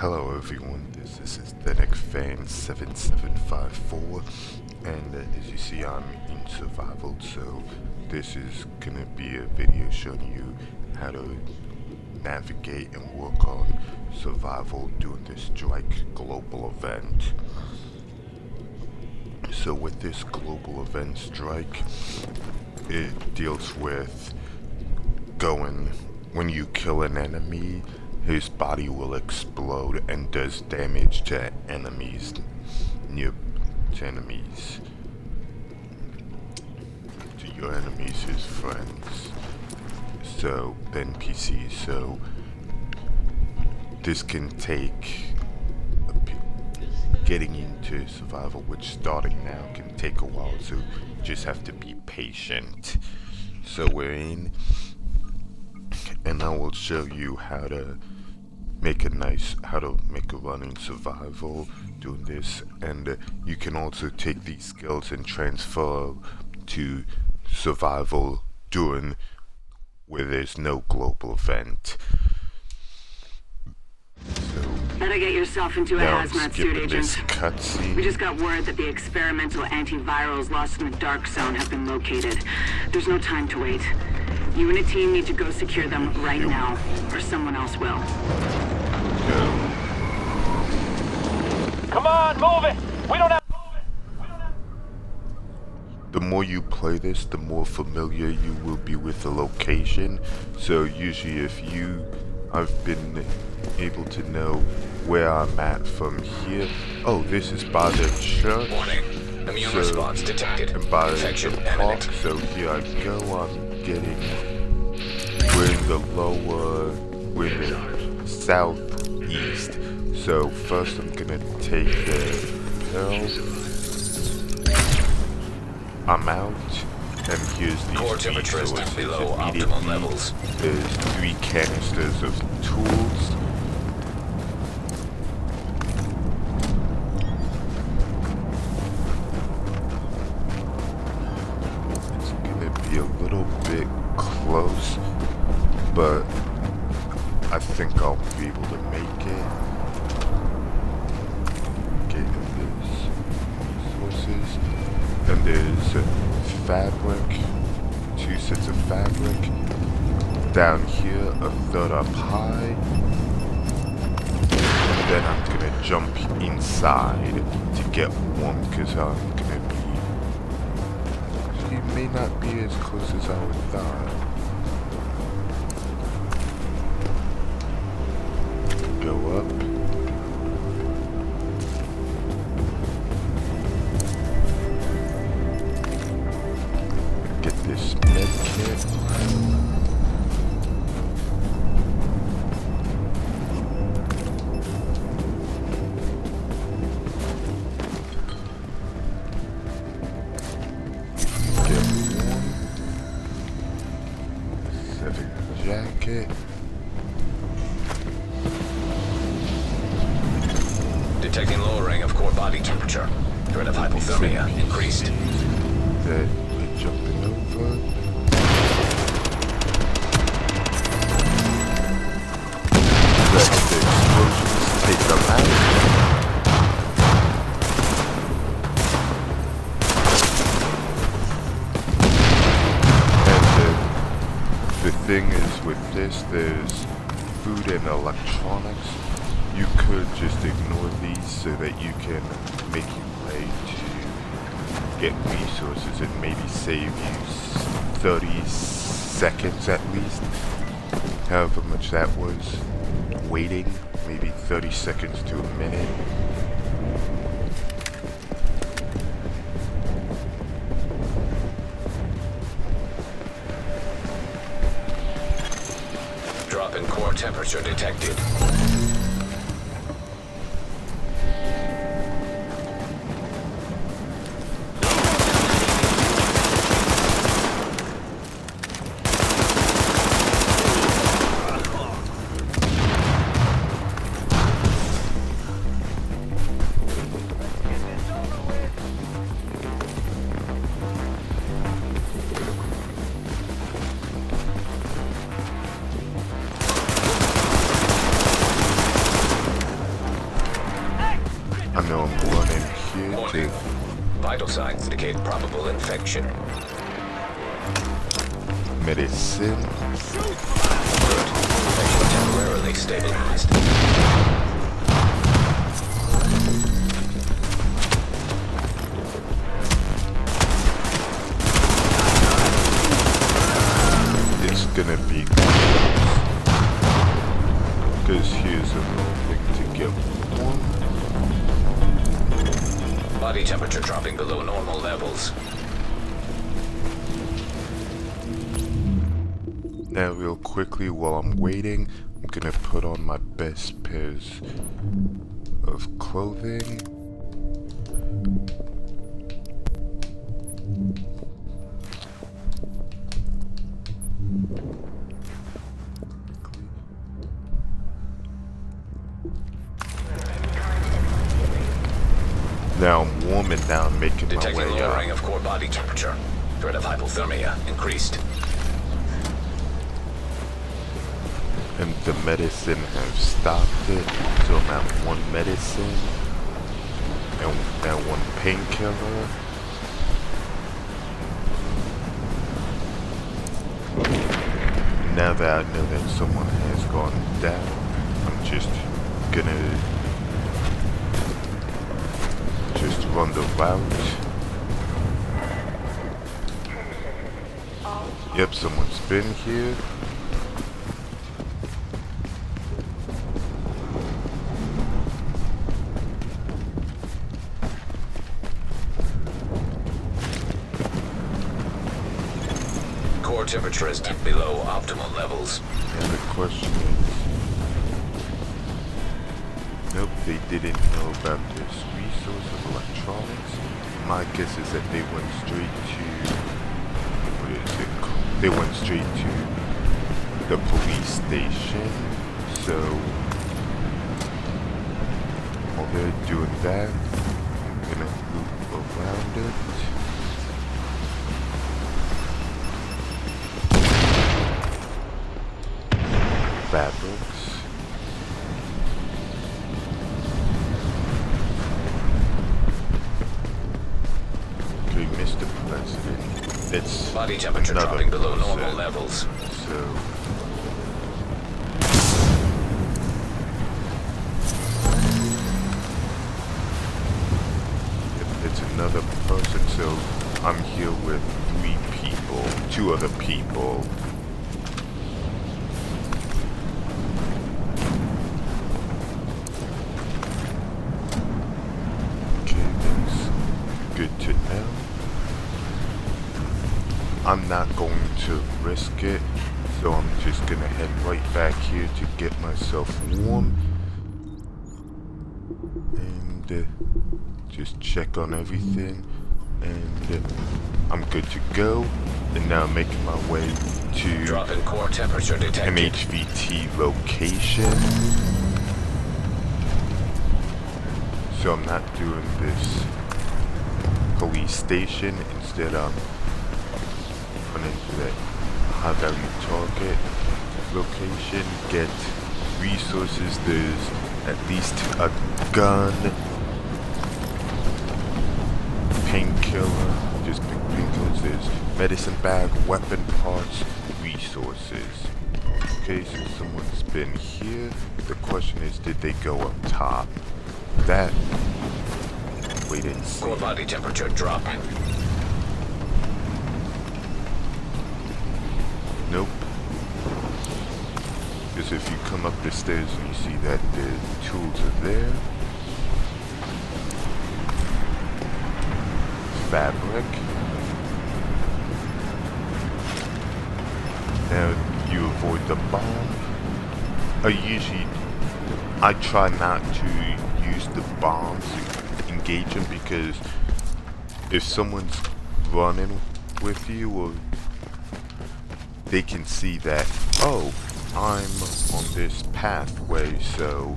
Hello everyone, this is TheNextFan7754, and as you see I'm in survival, so this is gonna be a video showing you how to navigate and work on survival during this Strike global event. So with this global event Strike, it deals with when you kill an enemy, his body will explode and does damage to enemies, to your enemies, his friends, so the NPCs. So this can take getting into survival, which starting now can take a while, so you just have to be patient. So we're in, and I will show you how to make a run in survival doing this, and you can also take these skills and transfer to survival doing where there's no global event. So better get yourself into a hazmat suit, Agent. Cutscene. We just got word that the experimental antivirals lost in the Dark Zone have been located. There's no time to wait. You and a team need to go secure them right now, or someone else will. Go. Come on, move it! We don't have... The more you play this, the more familiar you will be with the location. So usually I've been able to know where I'm at from here. Oh, this is by the church. Warning. Immune response detected. And by Infection the park, imminent. so here I go. We're in the southeast. So first I'm gonna take the pill. I'm out, and here's these Core temperature is resources. below optimal levels. There's 3 canisters of tools. It's gonna be a little bit close, but I think I'll be able to make it. Get these resources. And there's fabric, 2 sets of fabric. Down here, a third up high. And then I'm gonna jump inside to get warm, because I'm gonna be... You may not be as close as I would thought. Go up. Get this med kit. Get warm. Civic jacket. Detecting lowering of core body temperature. Threat of hypothermia increased. That we're jumping over. Let the explosions take them out. And the thing is with this, there's food and electronics. You could just ignore these so that you can make your way to get resources and maybe save you 30 seconds at least. However much that was. Waiting, maybe 30 seconds to a minute. Drop in core temperature detected. I know I'm running here Warning. to Vital signs indicate probable infection. medicine. Good. Infection temporarily stabilized. It's gonna be because here's a little thing to get warm. Body temperature dropping below normal levels. Now real quickly while I'm waiting, I'm gonna put on my best pairs of clothing. Now I'm warming down, making my Detecting way lowering up. of core body temperature. Threat of hypothermia increased. And the medicine have stopped it, so I'm at one medicine and now one painkiller. Now that I know that someone has gone down, I'm just gonna run the route. Yep, someone's been here. Core temperature is dipped below optimal levels. And the question is, nope, they didn't know about this resource of electronics. My guess is that they went straight to, what is it called? They went straight to the police station. So, while they're doing that, I'm gonna loop around it. Fabrics. Okay, Mr. President. It's Body temperature another dropping below normal percent. levels. So it's another person. So I'm here with 3 people, 2 other people. Okay, that's good to know. I'm not going to risk it, so I'm just gonna head right back here to get myself warm and just check on everything, and I'm good to go. And now I'm making my way to Drop in core temperature detected. MHVT location. So I'm not doing this police station. Instead, I'm running to that high value target location, get resources. There's at least a gun, painkiller, just painkillers. There's medicine bag, weapon parts, resources. Okay, so someone's been here. The question is, did they go up top? That, wait and see. Core body temperature dropping. Nope. Because if you come up the stairs and you see that the tools are there. Fabric. Now you avoid the bomb. I try not to use the bombs to engage them, because if someone's running with you, or they can see that, oh, I'm on this pathway, so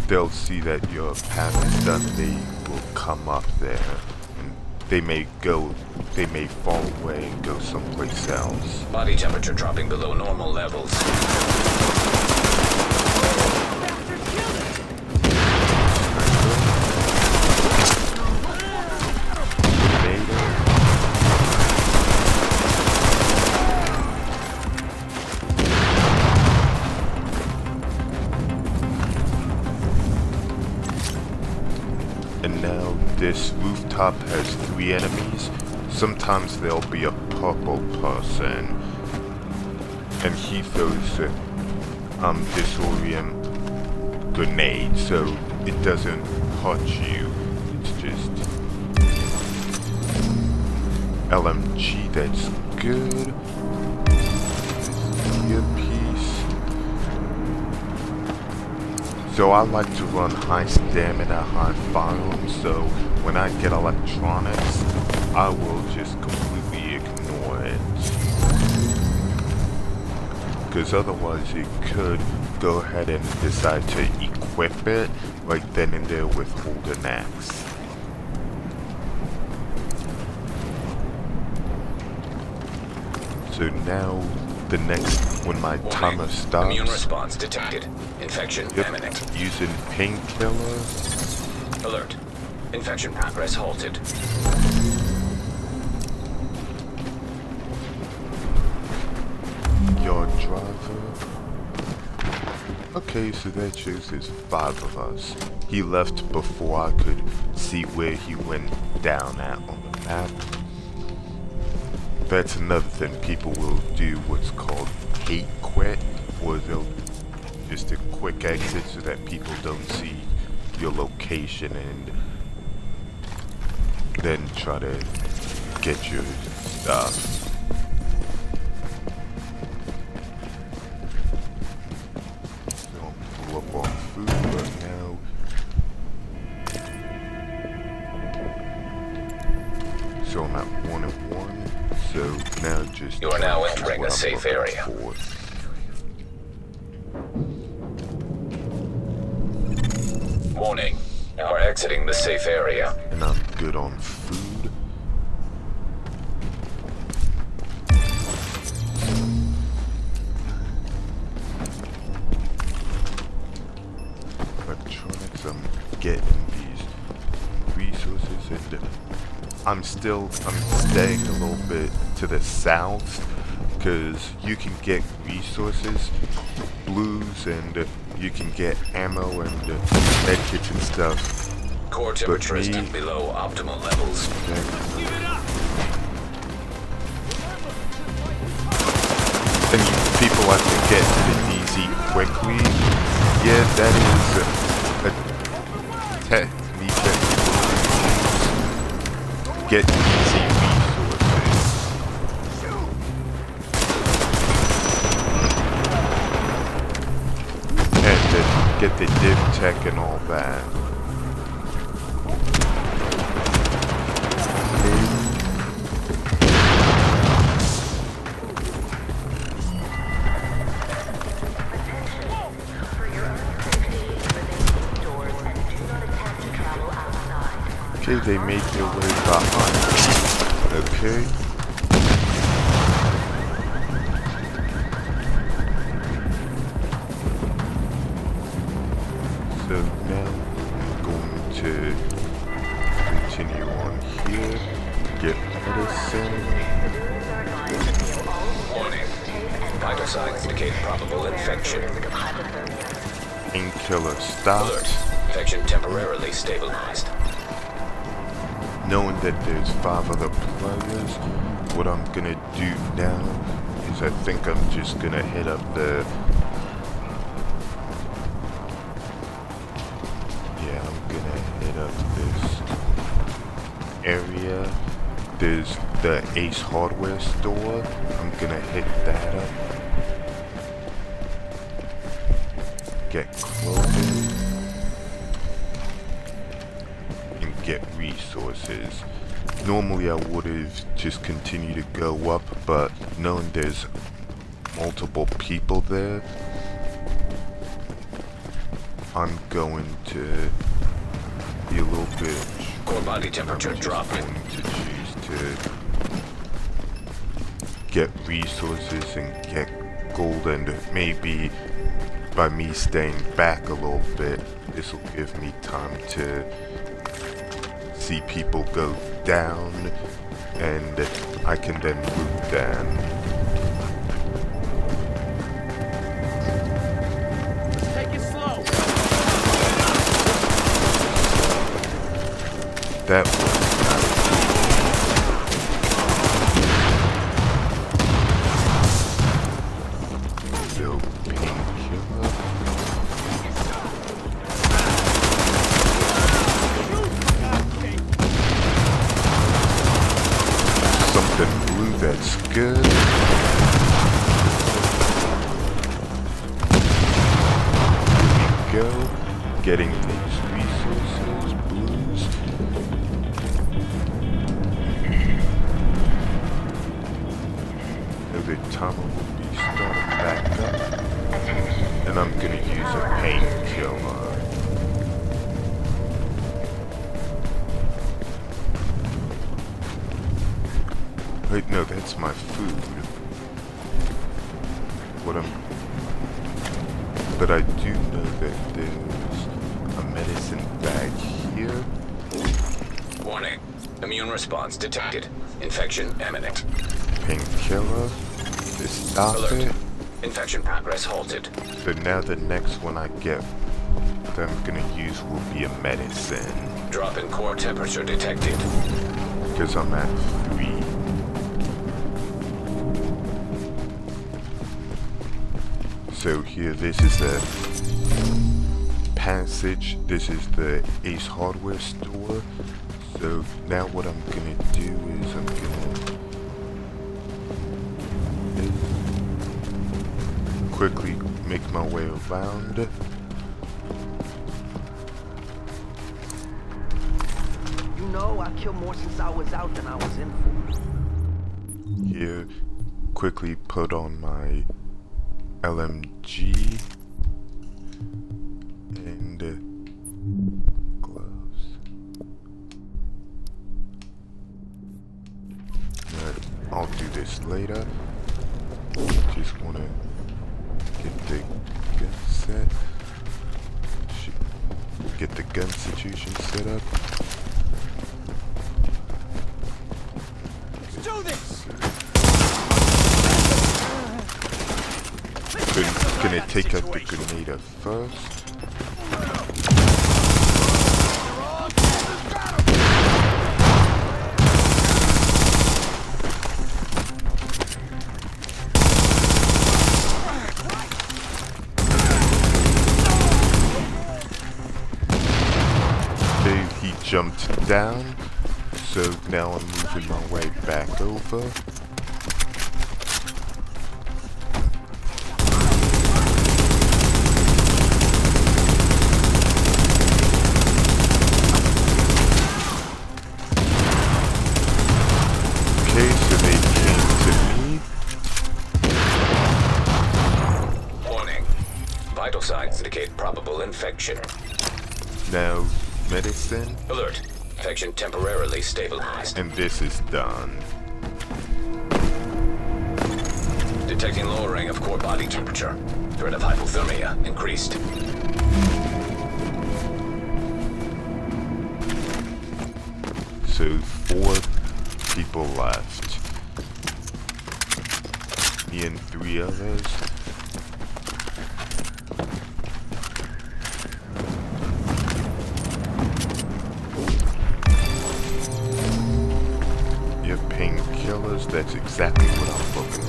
they'll see that your path is done. They will come up there, and they may fall away and go someplace else. Body temperature dropping below normal levels. And now this rooftop has 3 enemies. Sometimes there'll be a purple person, and he throws a disorient grenade, so it doesn't hurt you. It's just LMG. That's good. Earpiece. So I like to run high stamina, high firearms, so when I get electronics, I will just completely ignore it. Because otherwise it could go ahead and decide to equip it right then and there with hold an axe. So now the next, when my timer stops, Immune response detected. Infection imminent. Using painkiller. Alert. Infection progress halted. Yard driver. Okay, so that shows there's 5 of us. He left before I could see where he went down at on the map. That's another thing. People will do what's called hate quit, or they'll just a quick exit so that people don't see your location and then try to get your stuff. Don't pull up on food right now. So I'm at 1 and 1. So now just You are now entering a safe area. For. Warning. You are exiting the safe area. And I'm good on food. Electronics, I'm getting these resources, and I'm staying a little bit to the south, because you can get resources, blues, and you can get ammo and medkits and stuff. Core temperature is dipped below optimal levels. And people like to get to the DZ quickly. Yeah, that is a technique that people use. Get easy resources. And then get the div tech and all that. Okay, they made their way behind. Okay. So now I'm going to continue on here. Get medicine. Warning. Vital signs indicate probable infection. Painkiller stopped. Alert. Infection temporarily stabilized. Knowing that there's 5 other players, what I'm gonna do now is I think I'm just gonna hit up the... Yeah, I'm gonna hit up this area. There's the Ace Hardware store. I'm gonna hit that up. Get clothing. Get resources. Normally I would have just continued to go up, but knowing there's multiple people there, I'm going to be a little bit... Core body temperature dropping. I'm going to choose to get resources and get gold, and maybe by me staying back a little bit, this will give me time to see people go down, and I can then loot them. Take it slow. that was so painkiller. Something blue that's good. Here we go. Getting these resources, blues. The timer will be starting back up. And I'm gonna use a painkiller. Wait, no, that's my food. But I do know that there's a medicine bag here. Warning. Immune response detected. Infection imminent. Painkiller. Stop Alert. it. Infection progress halted. So now the next one I get that I'm gonna use will be a medicine. Drop in core temperature detected. Because I'm at 3. So here, this is the passage. This is the Ace Hardware store. So now what I'm gonna do is I'm gonna quickly make my way around. You know, I killed more since I was out than I was in for. Here, quickly put on my LMG and gloves. But I'll do this later. Just wanna get the gun set. Get the gun situation set up. Let's do this! Gonna take out the grenade first. Okay, he jumped down, so now I'm moving my way back over. Signs indicate probable infection. Now, medicine. Alert. Infection temporarily stabilized. And this is done. Detecting lowering of core body temperature. Threat of hypothermia increased. So 4 people left. Me and 3 others. Painkillers, that's exactly what I'm looking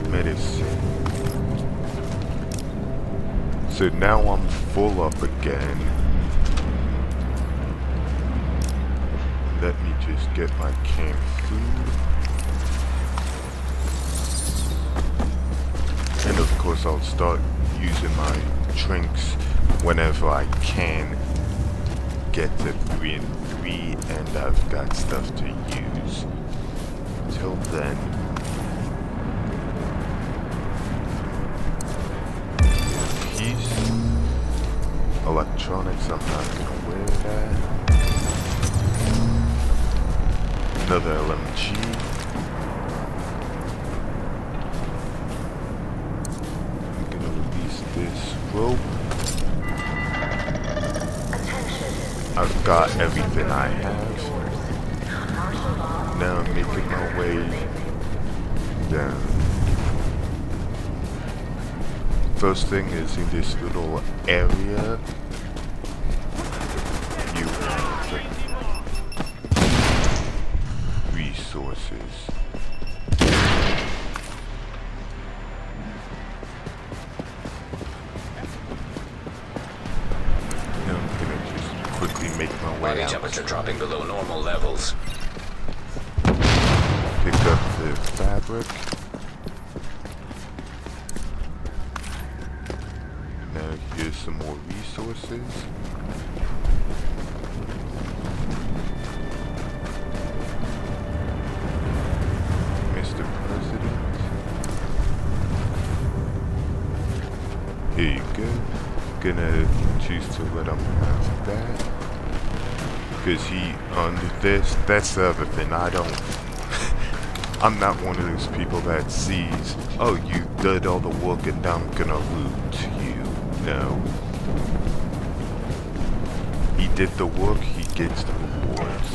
for. Medicine. So now I'm full up again. Let me just get my canned food. And of course I'll start using my drinks whenever I can get to 3 and 3 and I've got stuff to use. Till then, peace. Electronics, I'm not gonna wear that. Another LMG. I'm gonna release this rope. I've got everything I have. Now I'm making my way down. first thing is in this little area. You have resources. Now I'm gonna just quickly make my way Body out. temperature dropping below normal levels. Pick up the fabric. Now here's some more resources. Mr. President. Here you go. Gonna choose to let him have that. Cause he on this, that's the other thing, I'm not one of those people that sees, oh, you did all the work and now I'm gonna loot you. No. He did the work, he gets the rewards.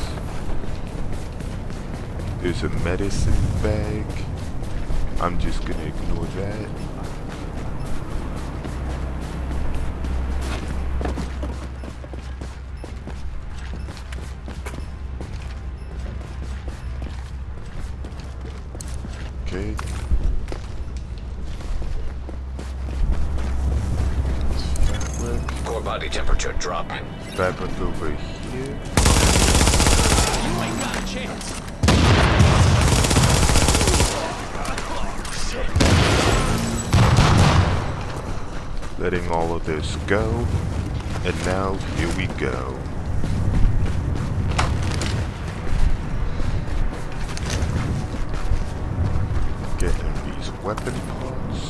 There's a medicine bag. I'm just gonna ignore that. Okay. Fabric. Core body temperature dropping. Fabric over here. You ain't got a chance. Letting all of this go. And now, here we go. Getting these weapon parts.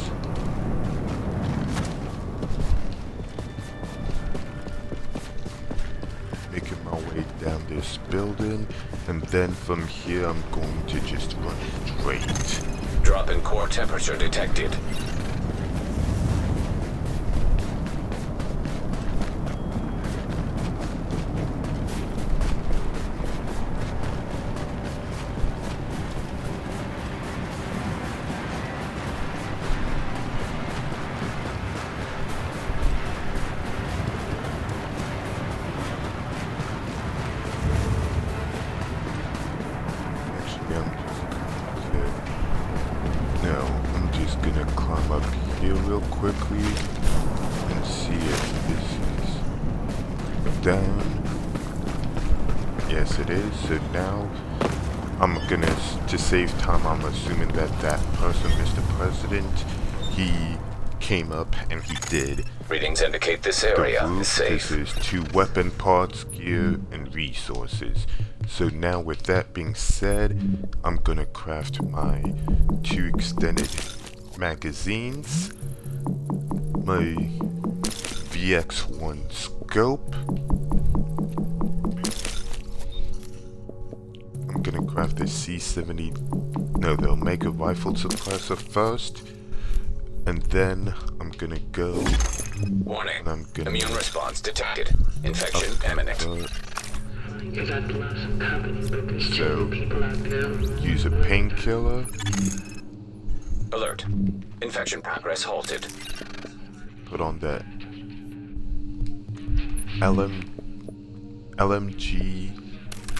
Making my way down this building. And then from here, I'm going to just run straight. Drop in core temperature detected. I'm just gonna climb up here real quickly and see if this is down. Yes, it is. So now I'm gonna, to save time, I'm assuming that that person, Mr. President, he came up and he did Readings indicate this the area roof. is safe. This is 2 weapon parts, gear, and resources. So now with that being said, I'm gonna craft my 2 extended magazines, my VX1 scope. I'm gonna craft the C70, no, the Omega rifle suppressor first, and then I'm gonna go. Warning. And I'm gonna Immune response detected. Infection imminent. So, use a painkiller. Alert. Infection progress halted. Put on that LMG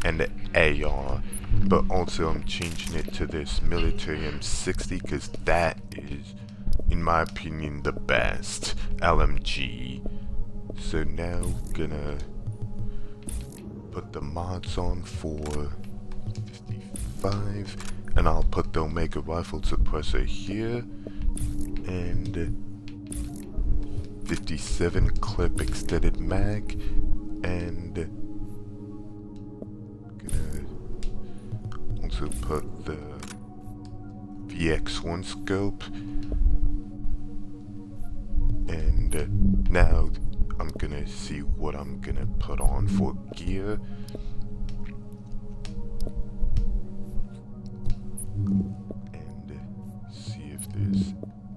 and AR, but also I'm changing it to this military M60 because that is, in my opinion, the best LMG. So now gonna put the mods on for 55, and I'll put the Omega rifle suppressor here, and 57 clip extended mag, and gonna also put the VX1 scope, and now I'm gonna see what I'm gonna put on for gear. And see if there's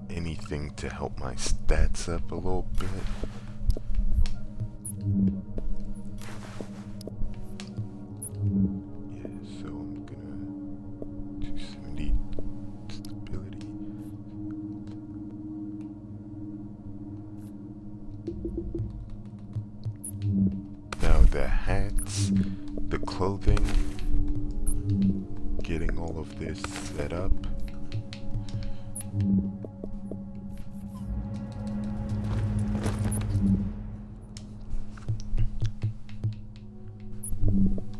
anything to help my stats up a little bit. Yeah, so I'm gonna 270 stability. Now the hats, the clothing, getting all of this set up.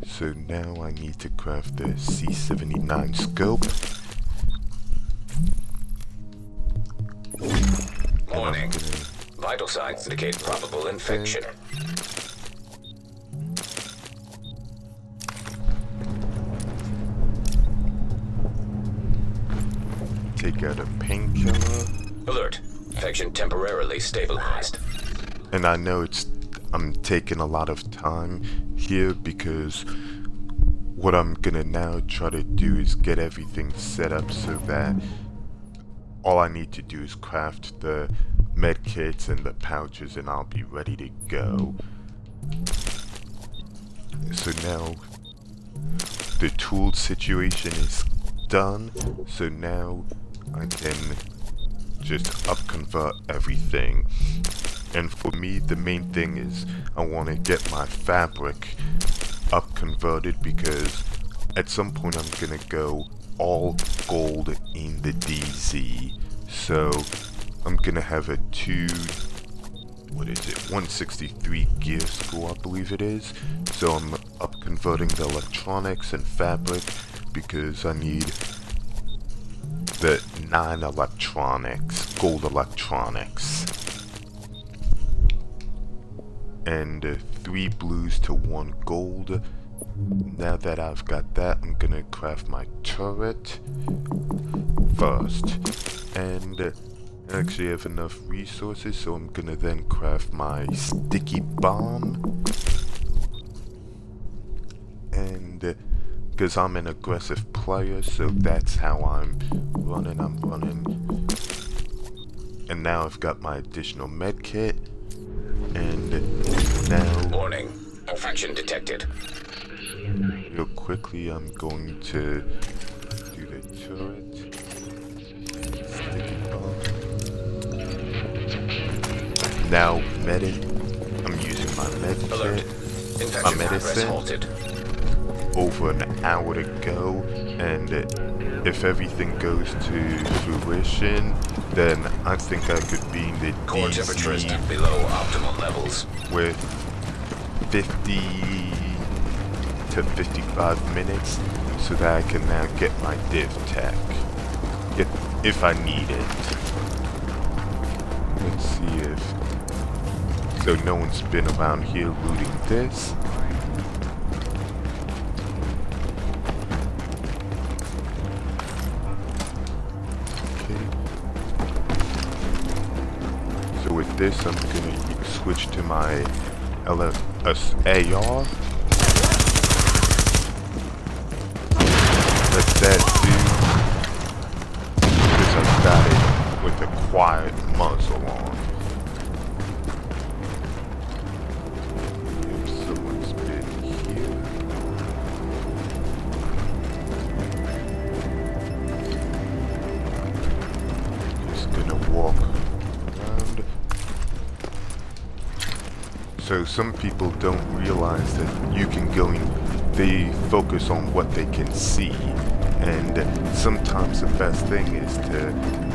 So now I need to craft the C79 scope. Warning. Vital signs indicate probable infection. Take out a painkiller. Alert. Infection temporarily stabilized. And I know I'm taking a lot of time here because what I'm gonna now try to do is get everything set up so that all I need to do is craft the med kits and the pouches and I'll be ready to go. So now the tool situation is done, so now I can just upconvert everything. And for me, the main thing is I want to get my fabric up converted because at some point I'm gonna go all gold in the DZ. So I'm gonna have a 163 gear score, I believe it is. So I'm up converting the electronics and fabric because I need the 9 electronics, gold electronics. And 3 blues to 1 gold. Now that I've got that, I'm gonna craft my turret first. And I actually have enough resources, so I'm gonna then craft my sticky bomb. And because I'm an aggressive player, so that's how I'm running. And now I've got my additional med kit. And now, Warning. Infection detected. real quickly, I'm going to do the turret. Sticky bomb. Now, I'm using my med Alert. kit, my Infection progress medicine, halted. over an hour to go, and if everything goes to fruition, then I think I could be in the Core temperature is DZ below optimal levels. with 50 to 55 minutes, so that I can now get my div tech, if I need it. Let's see if... So no one's been around here looting this. So with this, I'm gonna switch to my AR. Let that do, because I've got it with a quiet muzzle on. If someone's been here. Just gonna walk around. So some people don't realize that you can go in, they focus on what they can see, and sometimes the best thing is to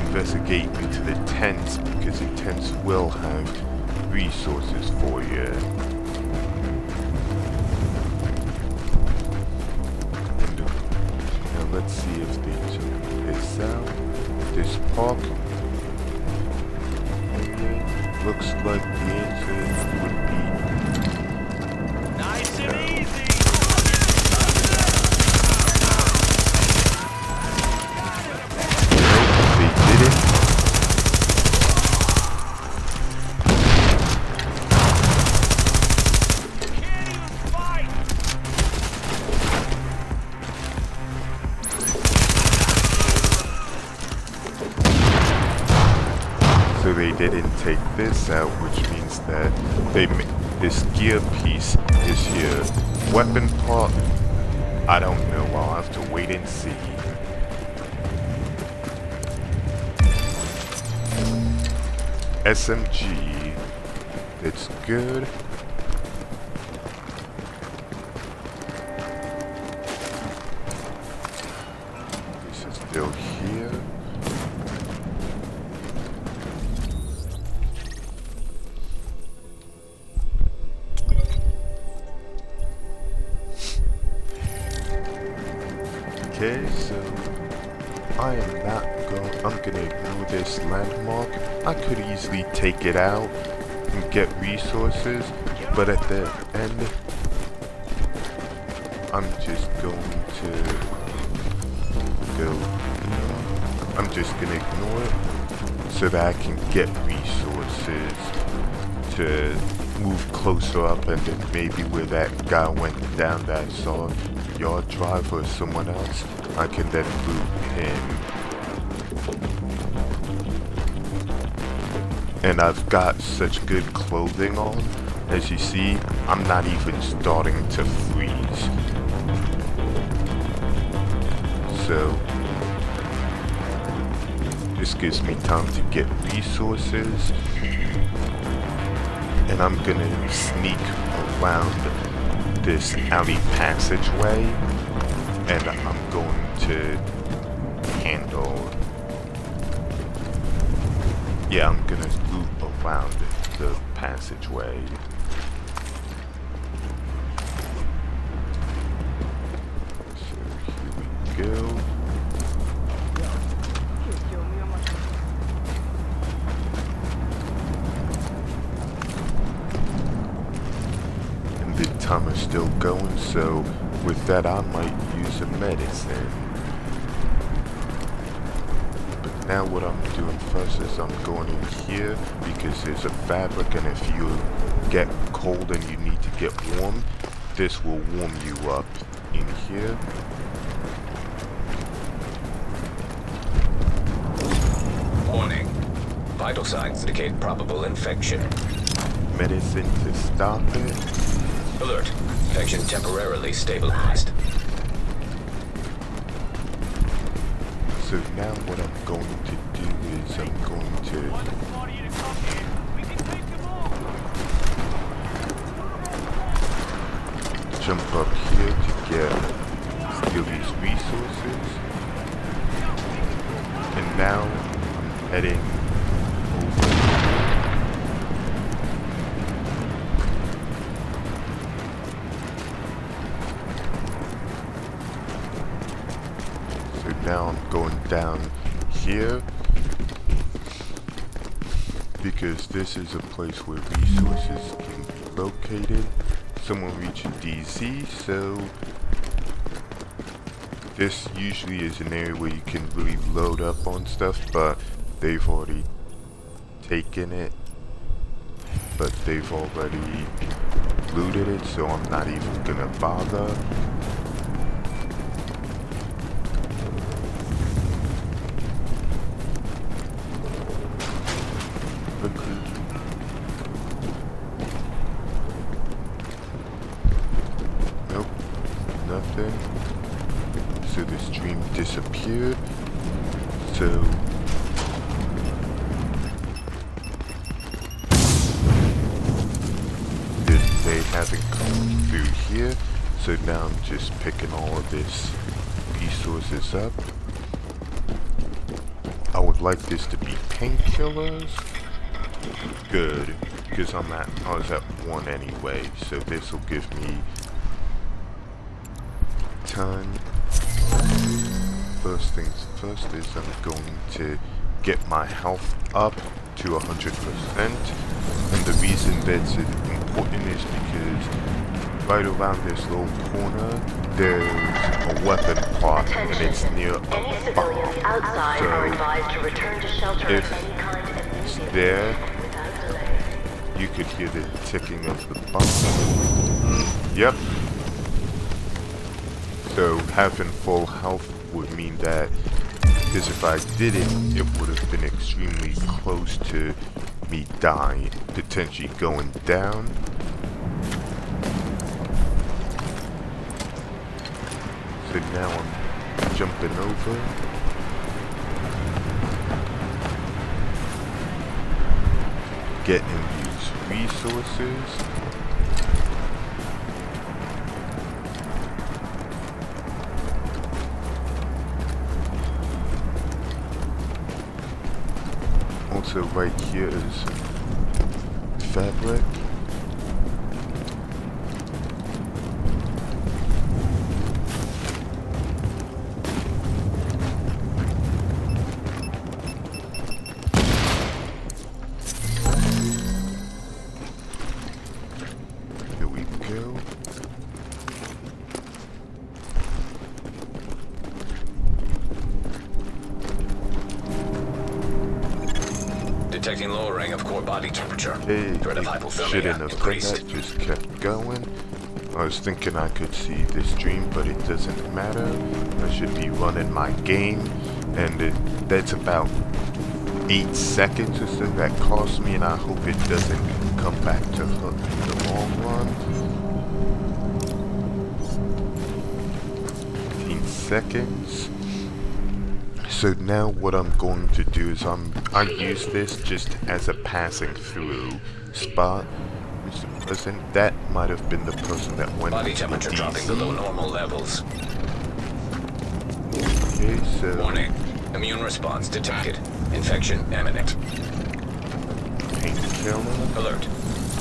investigate into the tents because the tents will have resources for you. And now let's see if they took this out, this park. Looks like the answer would be Nice and easy. no, they didn't. So they didn't take this out, which means that this gear piece is your weapon part. I don't know, I'll have to wait and see. SMG, It's good. This is still here. Okay, so I am not I'm gonna ignore this landmark. I could easily take it out and get resources, but at the end, I'm just going to go. I'm just gonna ignore it so that I can get resources to move closer up, and then maybe where that guy went down that I saw, Yard Drive or someone else, I can then loot him. And I've got such good clothing on, as you see, I'm not even starting to freeze. So, this gives me time to get resources, and I'm gonna sneak around this alley passageway, and I'm going to handle... Yeah, I'm gonna loop around the passageway. So here we go. And the timer's still going, so with that I might use a medicine. Now what I'm doing first is I'm going in here because there's a fabric, and if you get cold and you need to get warm, this will warm you up in here. Warning. Vital signs indicate probable infection. Medicine to stop it. Alert. Infection temporarily stabilized. So now what I'm going to do is I'm going to jump up here to steal these resources. And now I'm heading over. So now I'm going down here because this is a place where resources can be located. Someone reached DZ, so this usually is an area where you can really load up on stuff, but they've already taken it, but they've already looted it, so I'm not even gonna bother. Nope, nothing. So the stream disappeared. So they haven't come through here. So now I'm just picking all of this resources up. I would like this to be painkillers. Good, because I was at 1 anyway, so this will give me time. First things first is I'm going to get my health up to 100%, and the reason that's important is because right around this little corner there's a weapon pot, and it's near a bomb. So if it's there, you could hear the ticking of the bomb. Yep. So having full health would mean that, because if I didn't, it would have been extremely close to me dying, potentially going down. So now I'm jumping over. Getting these resources. Also right here is fabric. Here we go. Detecting lowering of core body temperature. Hey, Threat of it hypothermia shouldn't have done increased. that, just kept going. I was thinking I could see this stream, but it doesn't matter. I should be running my game, and that's about 8 seconds or so that cost me, and I hope it doesn't come back to hook in the long run. 15 seconds. So now what I'm going to do is I use this just as a passing through spot. Mr. President, that might have been the person that went Body into my temperature dropping below DZ. normal levels. Okay, so Warning. Immune response detected. Infection imminent. painkiller. Alert.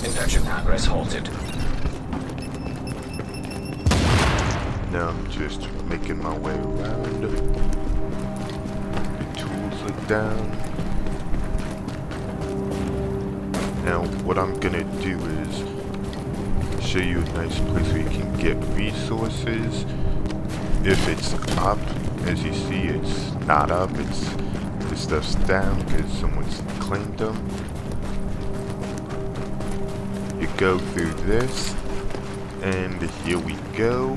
Infection progress halted. Now I'm just making my way around. The tools are down. Now what I'm gonna do is show you a nice place where you can get resources. If it's up, as you see, it's not up. The stuff's down because someone's claimed them. You go through this, and here we go.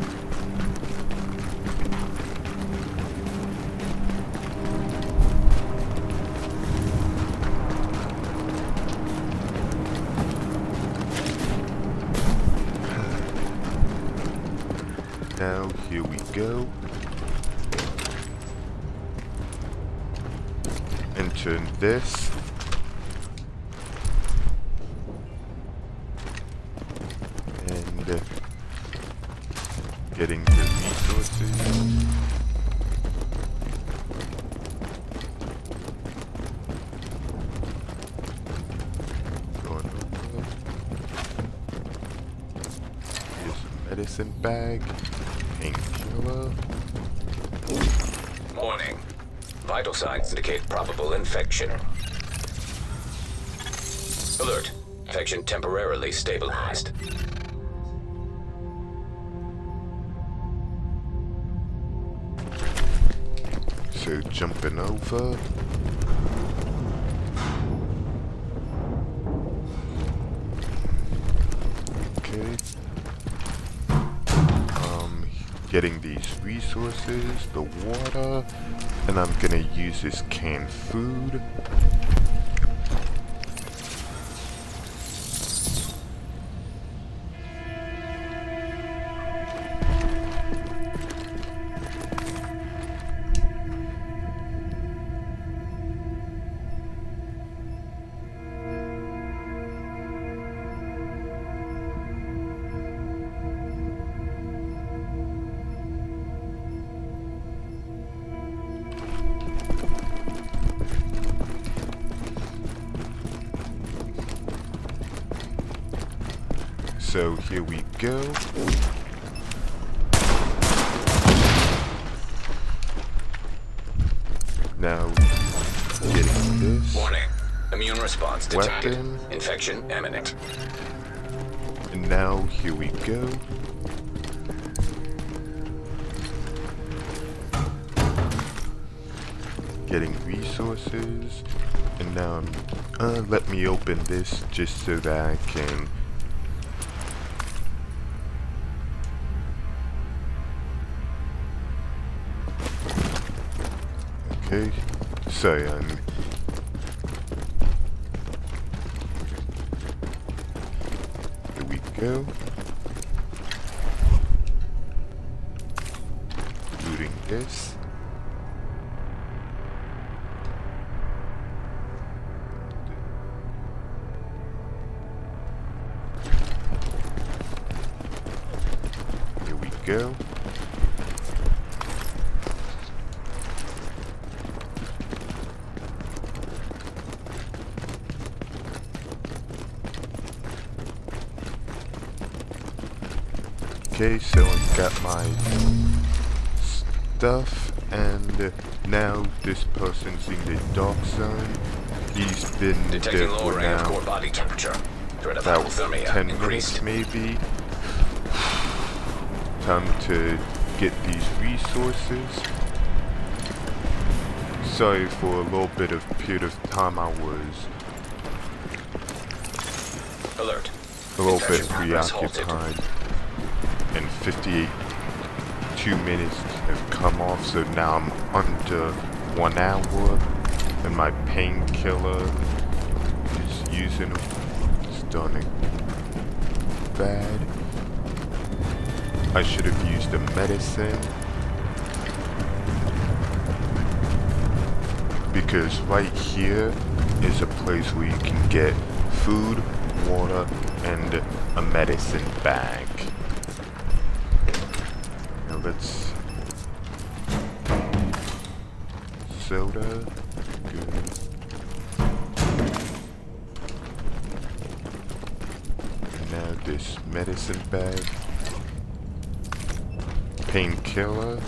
Now, here we go. Enter this. And getting the resources. Going over. Here's a medicine bag. Painkiller. Warning. Vital signs indicate probable infection. Alert. Infection temporarily stabilized. So jumping over. Okay. Getting these resources, the water, and I'm gonna use this canned food. So here we go. Now getting this. Warning. Immune response detected. Weapon. Infection imminent. And now here we go. Getting resources. And now let me open this just so that I can okay. So here we go. Looting this. go. Okay, so I've got my stuff, and now this person's in the dark zone. He's been there Detecting for lowering of now core body temperature. Threat of about hypothermia 10 increased. minutes maybe. Time to get these resources. Sorry for a little bit of period of time I was Alert. a little bit Infection progress halted. preoccupied, and 2 minutes have come off, so now I'm under 1 hour, and my painkiller is using stunning bad. I should have used the medicine, because right here is a place where you can get food, water, and a medicine bag. Now let's... soda, good. And now this medicine bag. Painkiller.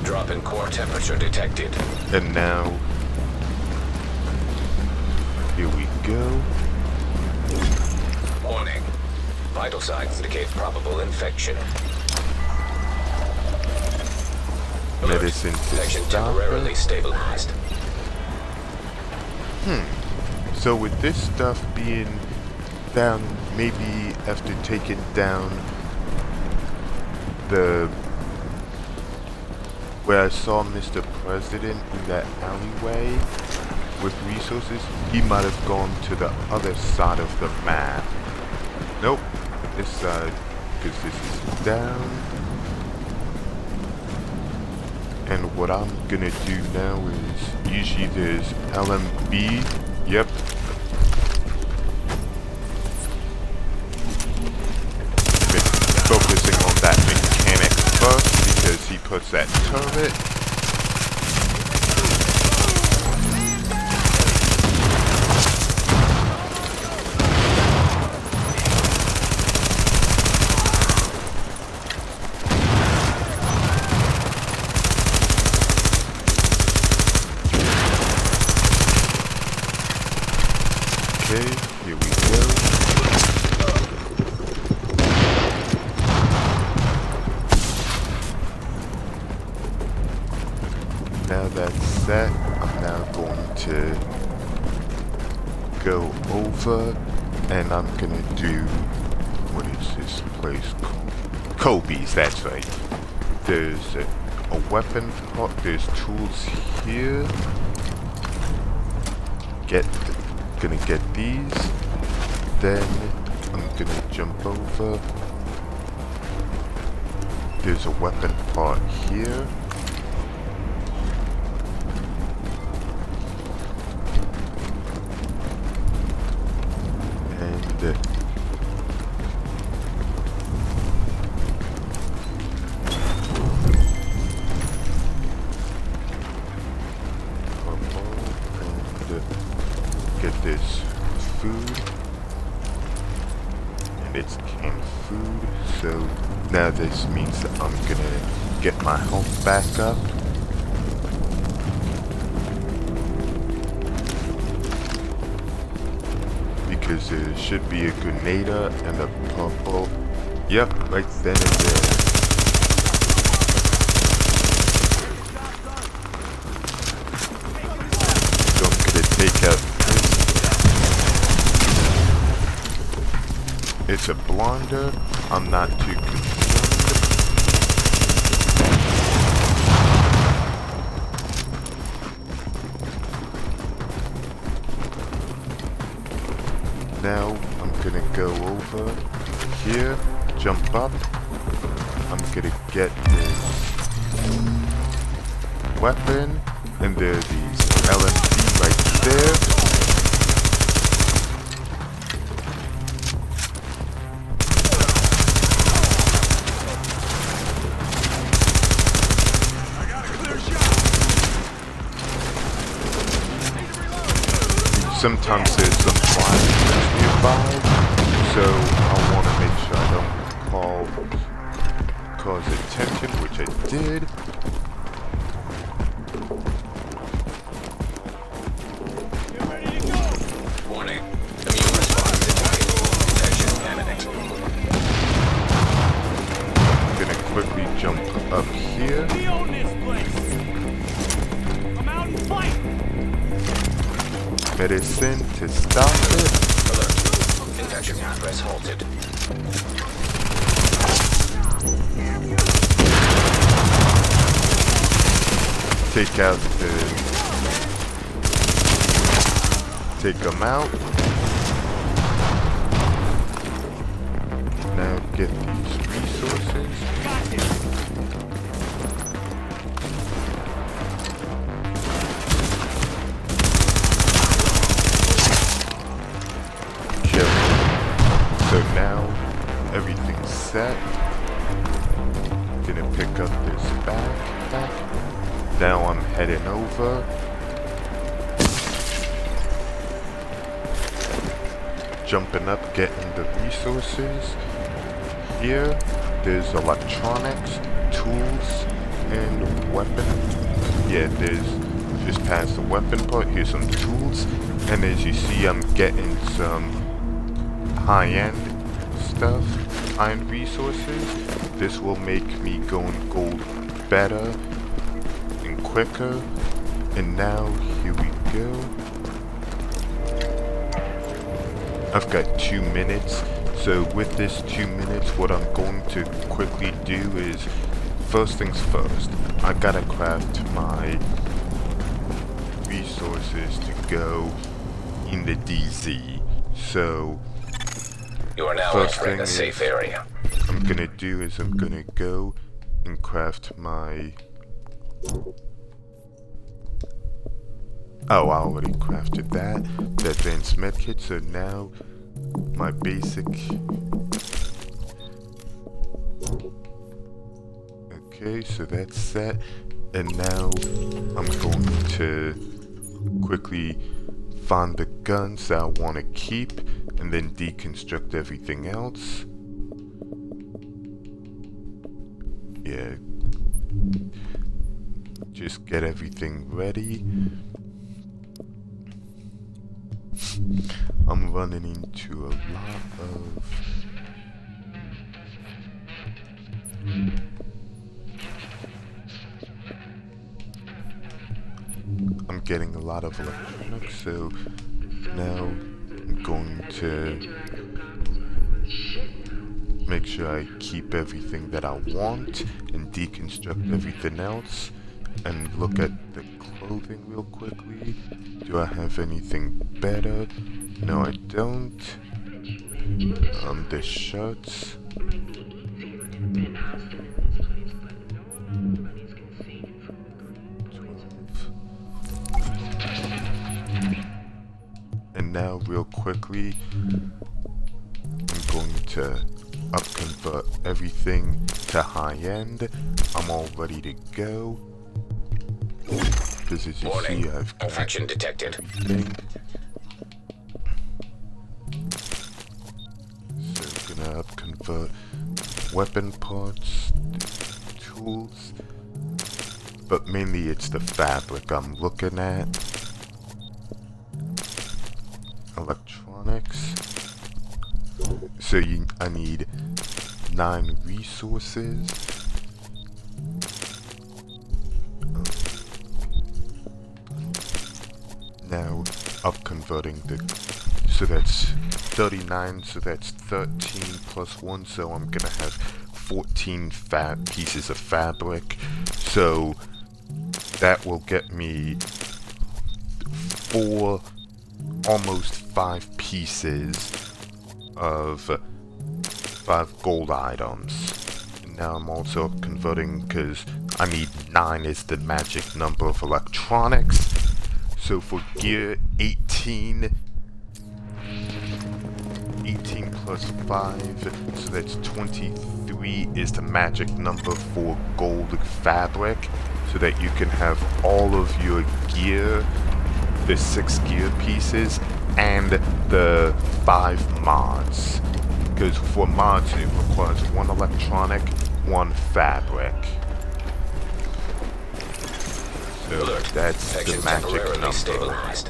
Drop in core temperature detected. And now, here we go. Warning. Vital signs indicate probable infection. Alert. Medicine to Infection stop temporarily it. stabilized. So with this stuff being down, maybe after taking down the... where I saw Mr. President in that alleyway with resources, he might have gone to the other side of the map. Nope, this side, because this is down. And what I'm gonna do now is, usually there's LMB, yep. Been focusing on that mechanic first, because he puts that turret. Okay, here we go. Now that's set, I'm now going to go over, and I'm gonna do, what is this place called? Kobe's, that's right. There's a weapon part, there's tools here. Gonna get these, then I'm gonna jump over. There's a weapon part here. And get this food, and it's canned food, so now this means that I'm gonna get my health back up. Because there should be a grenada and a purple, yep, right then and there. So I'm gonna take out this. It's a blonder. I'm not too concerned. Now I'm gonna go over here, jump up. I'm gonna get this weapon, and there are these LMG right there. sometimes there's some flying nearby, so I want to make sure I don't cause attention, which I did. Warning. Immune response detected. Detection imminent. I'm gonna quickly jump up here. We own this place. Come out and fight. Medicine to stop it. Alert. Infection progress halted. Take out the... Take them out. Now get these resources. Kill. So now everything's set. Gonna pick up this backpack. Now I'm heading over. Jumping up, getting the resources. Here, there's electronics, tools, and weapon. Yeah, there's just past the weapon part. Here's some tools, and as you see, I'm getting some high-end stuff, high-end resources. This will make me go in gold better and quicker. And now, here we go. I've got 2 minutes, so with this 2 minutes, what I'm going to quickly do is, first things first, I gotta craft my resources to go in the DZ. So, You are now first entering thing a safe area. I'm gonna do is I'm gonna go and craft my... Oh, I already crafted that. The advanced medkit, so now my basic... Okay, so that's set. And now I'm going to quickly find the guns that I want to keep and then deconstruct everything else. Yeah. Just get everything ready. I'm running into a lot of... I'm getting a lot of electronics, so now I'm going to make sure I keep everything that I want and deconstruct everything else. And look at the clothing real quickly. Do I have anything better? No, I don't. The shirts. And now real quickly, I'm going to up-convert everything to high-end. I'm all ready to go. Because as you Warning. see, I've got Infection detected. everything. So gonna up-convert weapon parts, tools, but mainly it's the fabric I'm looking at. Electronics. So I need 9 resources. Now up converting so that's 39, so that's 13 plus 1, so I'm gonna have 14 pieces of fabric. So that will get me 4, almost 5 pieces of 5 gold items. And now I'm also converting because I need 9 is the magic number of electronics. So for gear 18 plus 5, so that's 23 is the magic number for gold fabric, so that you can have all of your gear the 6 gear pieces and the 5 mods. Because for mods it requires 1 electronic, 1 fabric. So Alert. that's the Section magic temporarily number. stabilized.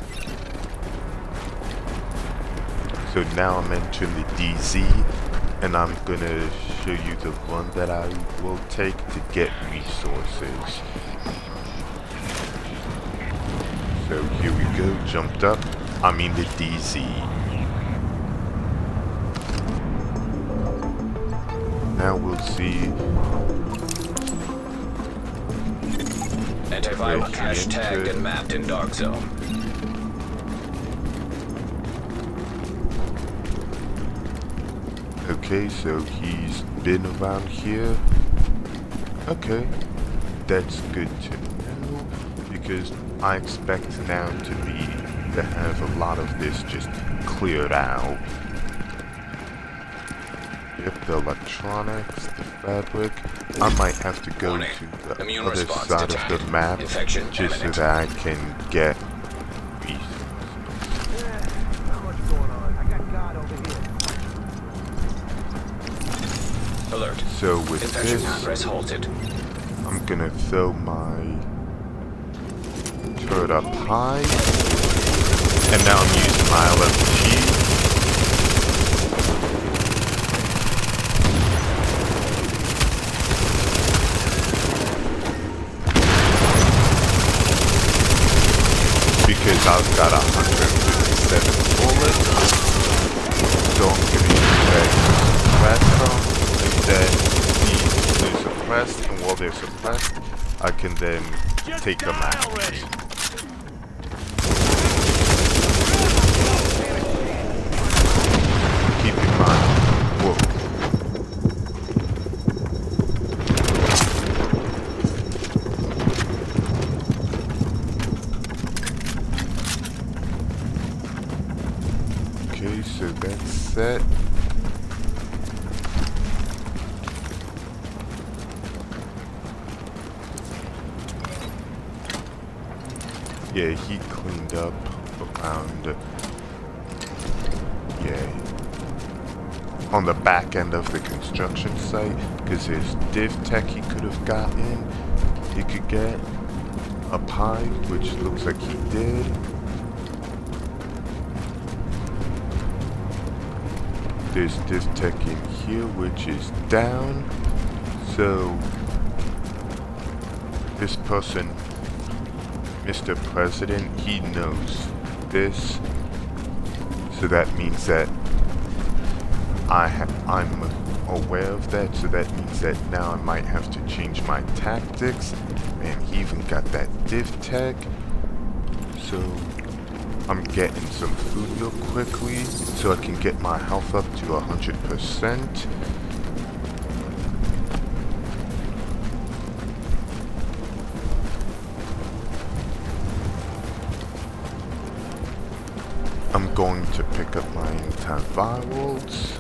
So now I'm entering the DZ, and I'm gonna show you the run that I will take to get resources. So here we go, jumped up, I'm in the DZ. Now we'll see. Antiviral Right, cache into- tagged and mapped in Dark Zone. Okay, so he's been around here. Okay, that's good to know, because I expect now to have a lot of this just cleared out. Yep, the electronics, the fabric. I might have to go Warning. to the Immune other response side of detected. the map Infection just imminent. so that I can get resources. Yeah, not much going on. I got God over here. Alert. So with Infection this, progress halted. I'm gonna throw my turret up high, and now I'm using my LFG. Because I've got 157 bullets, so I'm gonna use that suppressor, and then they're suppressed, and while they're suppressed, I can then Just take them die out. already. Keep in mind, whoa. Okay, so that's set. Yeah, he cleaned up around, on the back end of the construction site, because there's div tech he could have gotten. He could get up high, which looks like he did. There's div tech in here, which is down. So this person, Mr. President, he knows this. So that means that I'm aware of that, so that means that now I might have to change my tactics. Man, he even got that div tech. So I'm getting some food real quickly so I can get my health up to 100%. I'm going to pick up my antivirals.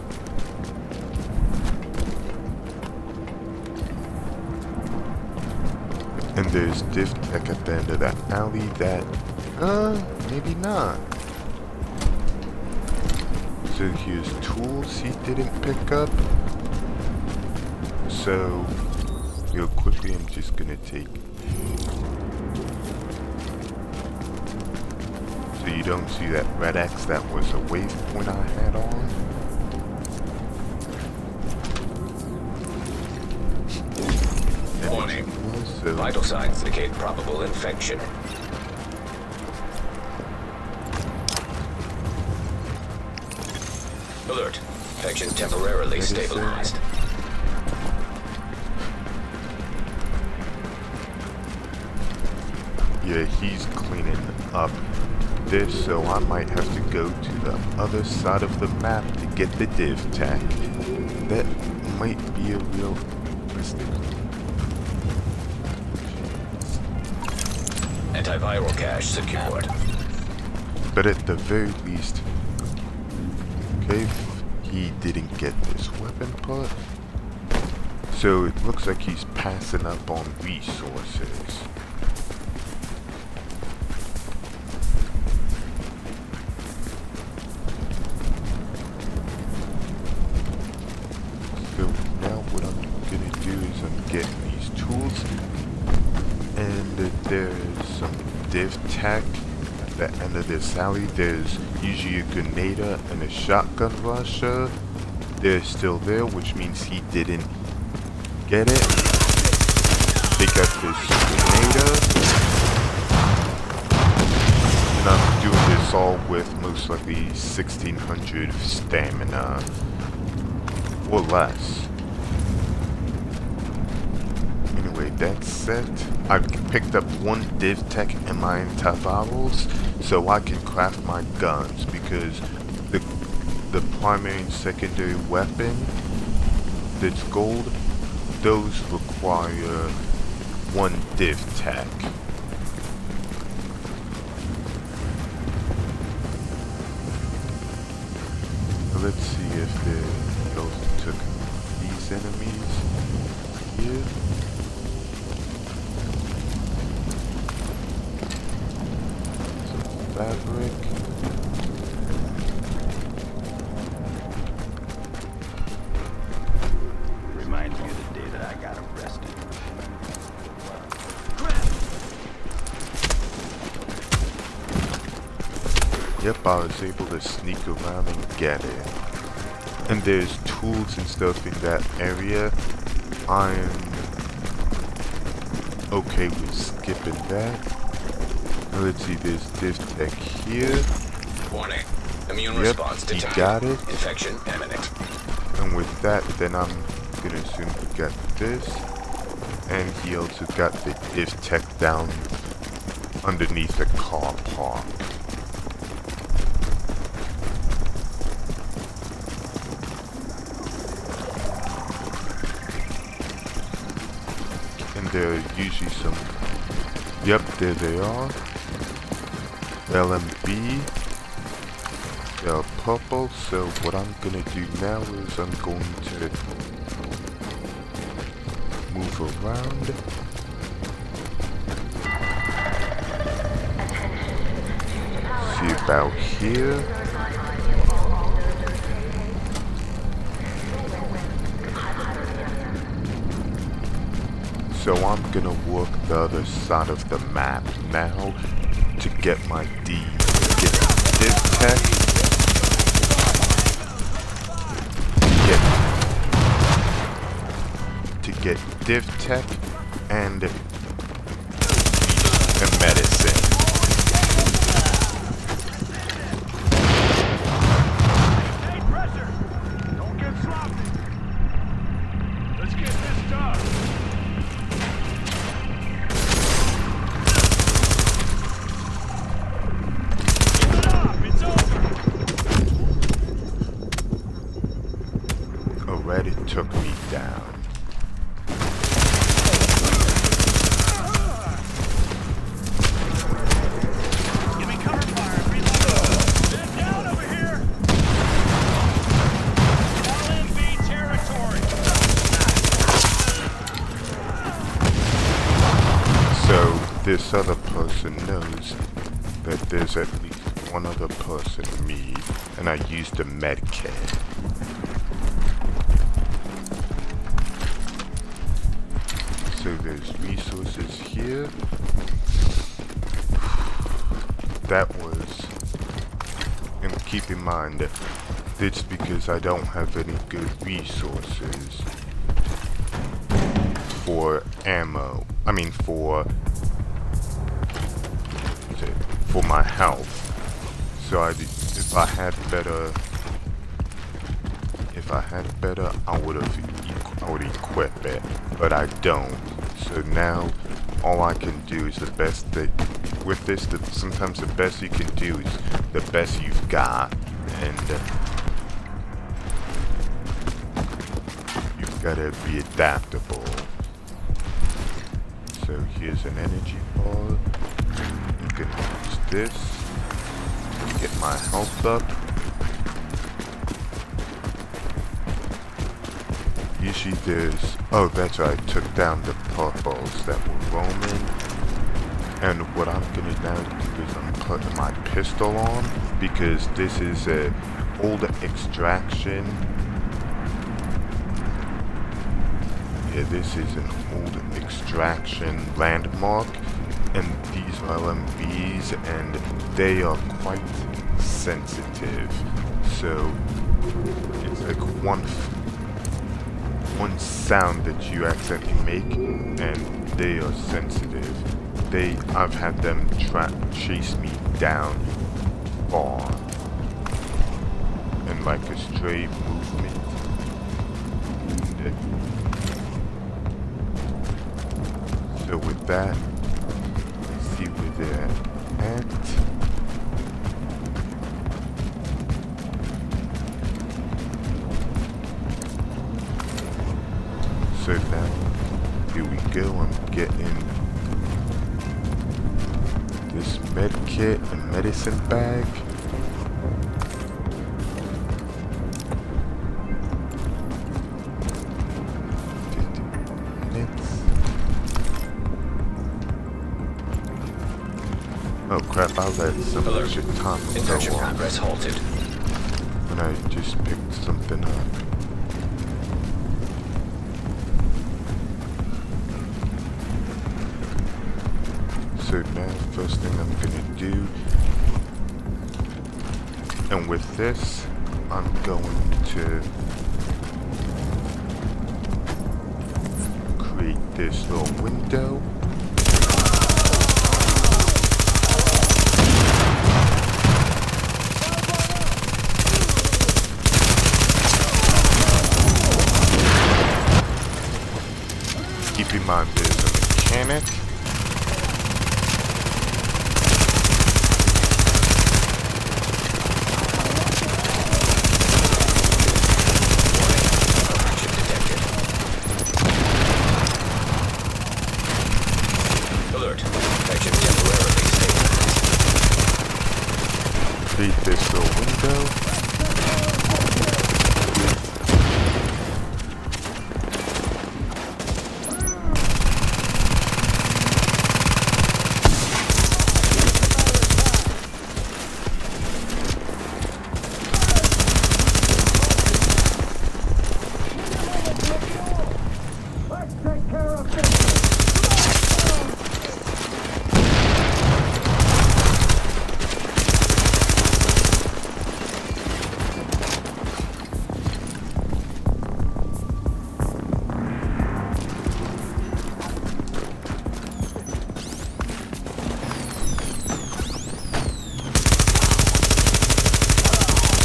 And there's div tech at the end of that alley that, maybe not. So here's tools he didn't pick up. So, real quickly I'm just gonna take. So you don't see that red X, that was a waypoint I had on. Warning. So, Vital signs indicate probable infection. Alert. Infection temporarily Medicine. stabilized. yeah, he's cleaning up this, so I might have to go to the other side of the map to get the div tech. That might be a real mistake. Antiviral cache secured. But at the very least, okay, he didn't get this weapon part. So it looks like he's passing up on resources. there's some div tech at the end of this alley. There's usually a grenader and a shotgun rusher. They're still there, which means he didn't get it. They got this grenader. And I'm doing this all with most likely 1600 stamina. Or less. Anyway, that's set. I've picked up one div tech in my antivirals so I can craft my guns, because the primary and secondary weapon that's gold, those require one div tech. Let's see if they also took these enemies here. Some fabric. Reminds me of the day that I got arrested. Yep, I was able to sneak around and get it. And there's tools and stuff in that area. I'm okay with skipping that. Now let's see, there's div tech here. Warning. Immune Yep, response he detected. got it. Infection imminent. And with that, then I'm gonna assume he got this. And he also got the div tech down underneath the car park. And there are usually some... Yep, there they are. LMB. They're purple, so what I'm gonna do now is I'm going to move around. See about here. So I'm gonna work the other side of the map now to get my get div tech. To get div tech and medicine. Hey, pressure! Don't get sloppy. Let's get this done. Give it up! It's over! Already took me down. Give me cover fire. Reload. Get down over here. LMB territory. So this other person knows that there's at least one other person, me, and I used a med kit. So there's resources here. That was, and keep in mind that it's because I don't have any good resources for ammo. I mean for my health. So if I had better, I would equip it, but I don't. So now all I can do is the best that with this. Sometimes the best you can do is the best you've got, and you've got to be adaptable. So here's an energy bar. I'm gonna use this. Get my health up. Usually there's... Oh, that's right. I took down the purples that were roaming. And what I'm gonna now do is I'm putting my pistol on, because this is a older extraction. Yeah, this is an old extraction landmark. And these are LMVs, and they are quite sensitive. So it's like one sound that you accidentally make, and they are sensitive. I've had them chase me down far, and like a stray movement. So with that, let's see where they're at. So now, here we go. I'm getting this med kit and medicine bag. Oh crap, I let some extra time Infection go progress off halted. when I just picked something up. So now, first thing I'm gonna do, and with this, I'm going to create this little window. Keep in mind there's a mechanic. Alert. Infection temporarily stabilized. Create this little window.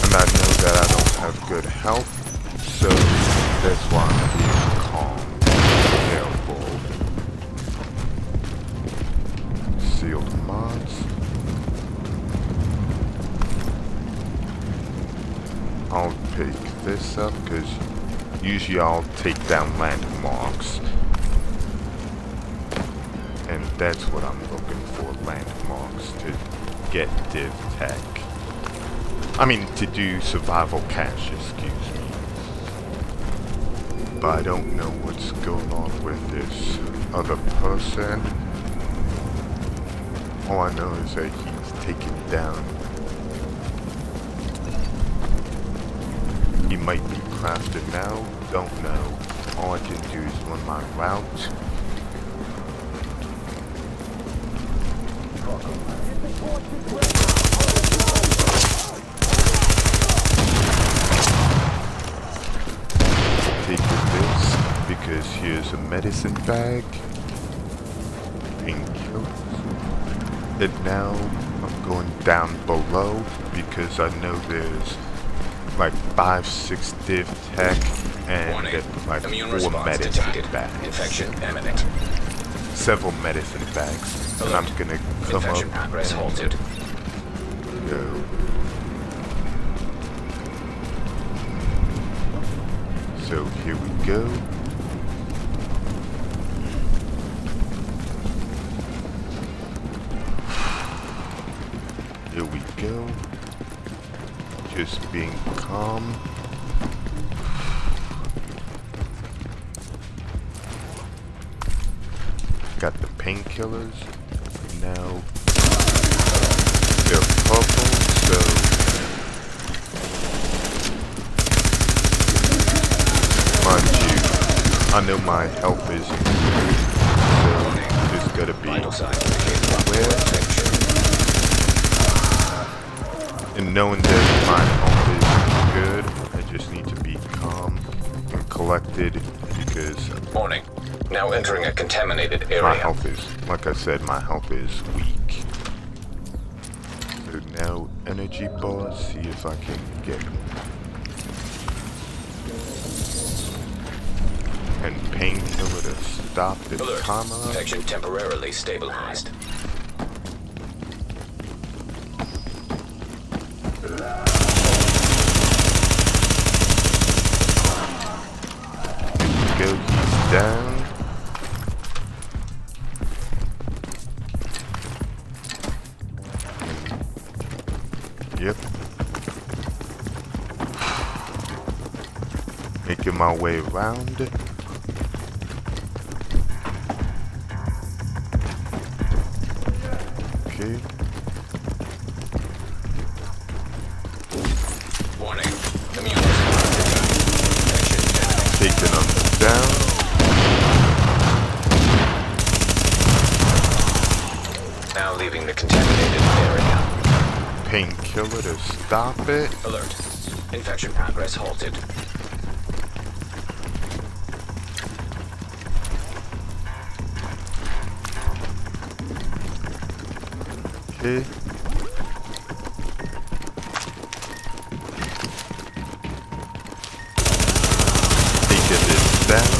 And I know that I don't have good health, so that's why I'm being calm and careful. Sealed mods. I'll pick this up because usually I'll take down landmarks, and that's what I'm looking for, landmarks to get div tech. I mean, to do survival cache, excuse me. But I don't know what's going on with this other person. All I know is that he's taken down. He might be crafted now, don't know. All I can do is run my route. Take this, because here's a medicine bag. Painkillers. And now I'm going down below because I know there's like 5-6 div tech and Warning. like Immune 4 response medicine detected. bags. Infection imminent. Several medicine bags. And I'm gonna come Infection up progress and halted. go. So here we go. Here we go. Just being calm. Got the painkillers. Now they're purple, so mind you, I know my health is improved, so there's gotta be Vital signs indicate And knowing that my health is good, I just need to be calm and collected because Warning. Now entering a contaminated my area. health is, like I said, my health is weak. So now energy bars, see if I can get them. And painkiller to stop the Alert. timer. Infection temporarily stabilized. Go, he's down. Yep. Making my way around. Okay. Warning. Immune response detected. Infection. Taking them down. Now leaving the contaminated area. Painkiller to stop it. Alert. Infection progress halted. Okay. Taking this down.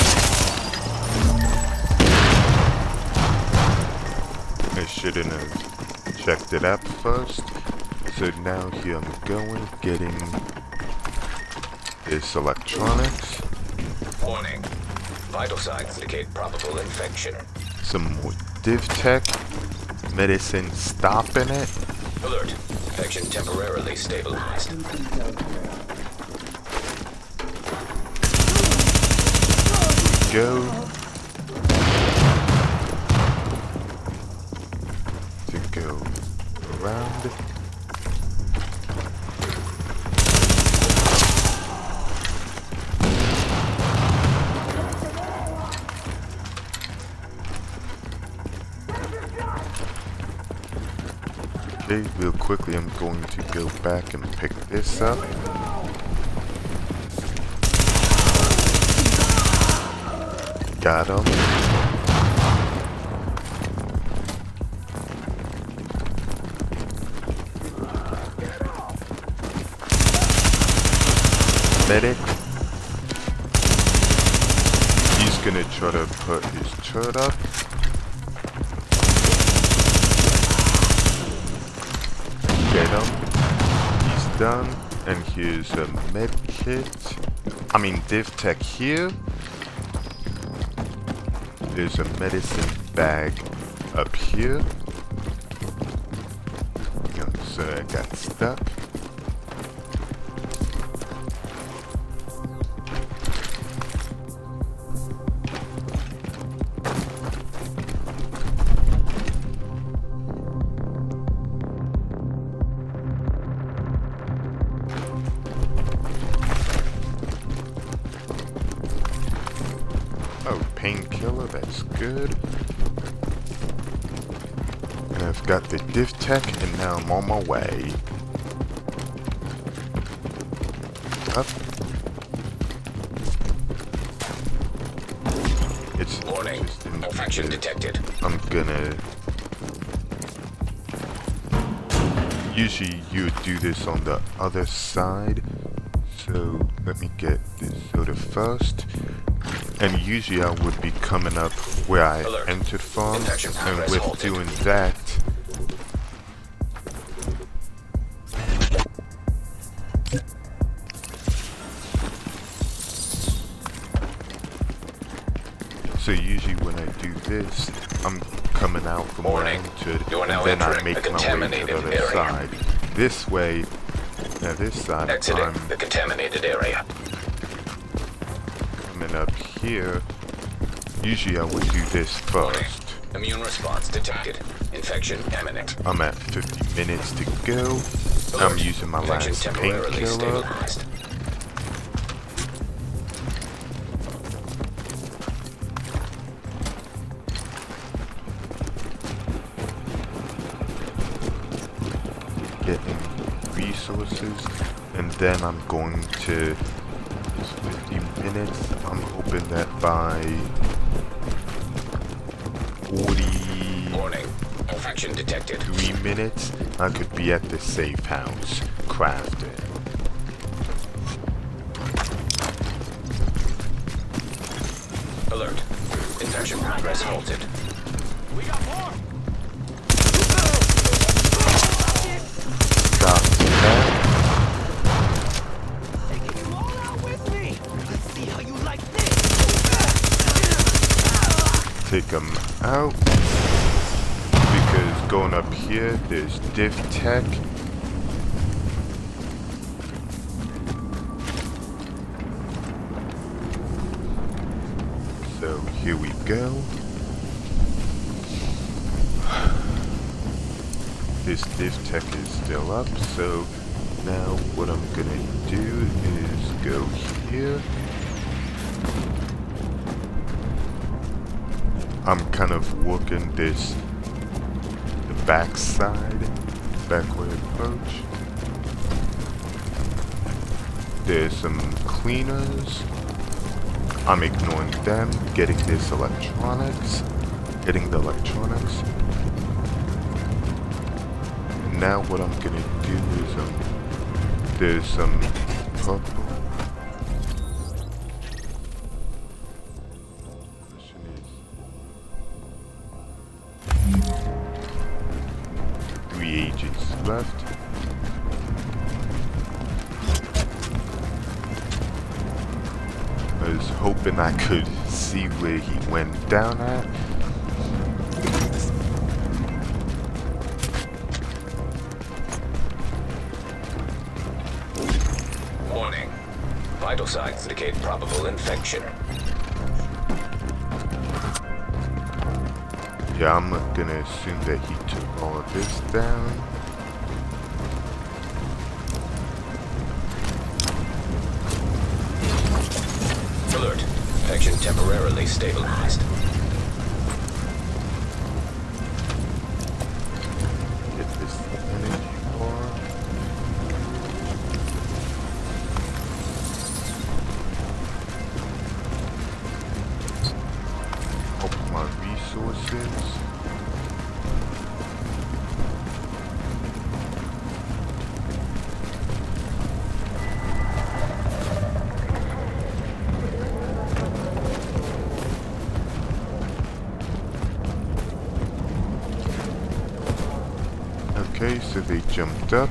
I shouldn't have checked it up first. So now here I'm going, getting this electronics. Warning. Vital signs indicate probable infection. Some more div tech. Medicine stopping it. Alert. Infection temporarily stabilized. Go. To go around. Okay, real quickly I'm going to go back and pick this up. Got him. Medic. He's gonna try to put his turret up. Get him. He's done. And here's a med kit. I mean div tech here. There's a medicine bag up here. Oh, so I got stuck. Oh, painkiller, that's good. And I've got the div tech, and now I'm on my way. Up. It's Warning. just Infection indicative. detected. I'm gonna... Usually you would do this on the other side. So let me get this soda first. And usually I would be coming up where I Alert. entered from, Infection and progress with halted. doing that, so usually when I do this, I'm coming out from where I Warning. entered, You are now and then I entering make a my way to the contaminated other area. side. This way, now this side, Exiting I'm the contaminated area. coming up here. Usually I would do this Warning. first. Immune response detected. Infection imminent. I'm at 50 minutes to go. I'm Alert. using my Infection last temporarily painkiller. stabilized. Getting resources, and then I'm going to, it's 50 minutes, I'm hoping that by 43 Warning. Infection detected. minutes, I could be at the safe house, crafting. Alert. Infection progress halted. We got more. Stop that. Taking you all out with me. Let's see how you like this. Take them out. Because going up here, there's Div Tech. So here we go. This Div Tech is still up, so now what I'm gonna do is go here. I'm kind of working this the back side, backward approach. There's some cleaners. I'm ignoring them, getting this electronics, getting the electronics. Now what I'm gonna do is there's some purple. Question is 3 agents left. I was hoping I could see where he went down at. Warning. Vital signs indicate probable infection. Yeah, I'm gonna assume that he took all of this down. Alert. Infection temporarily stabilized. Get this energy bar. Open my resources. Okay, so they jumped up.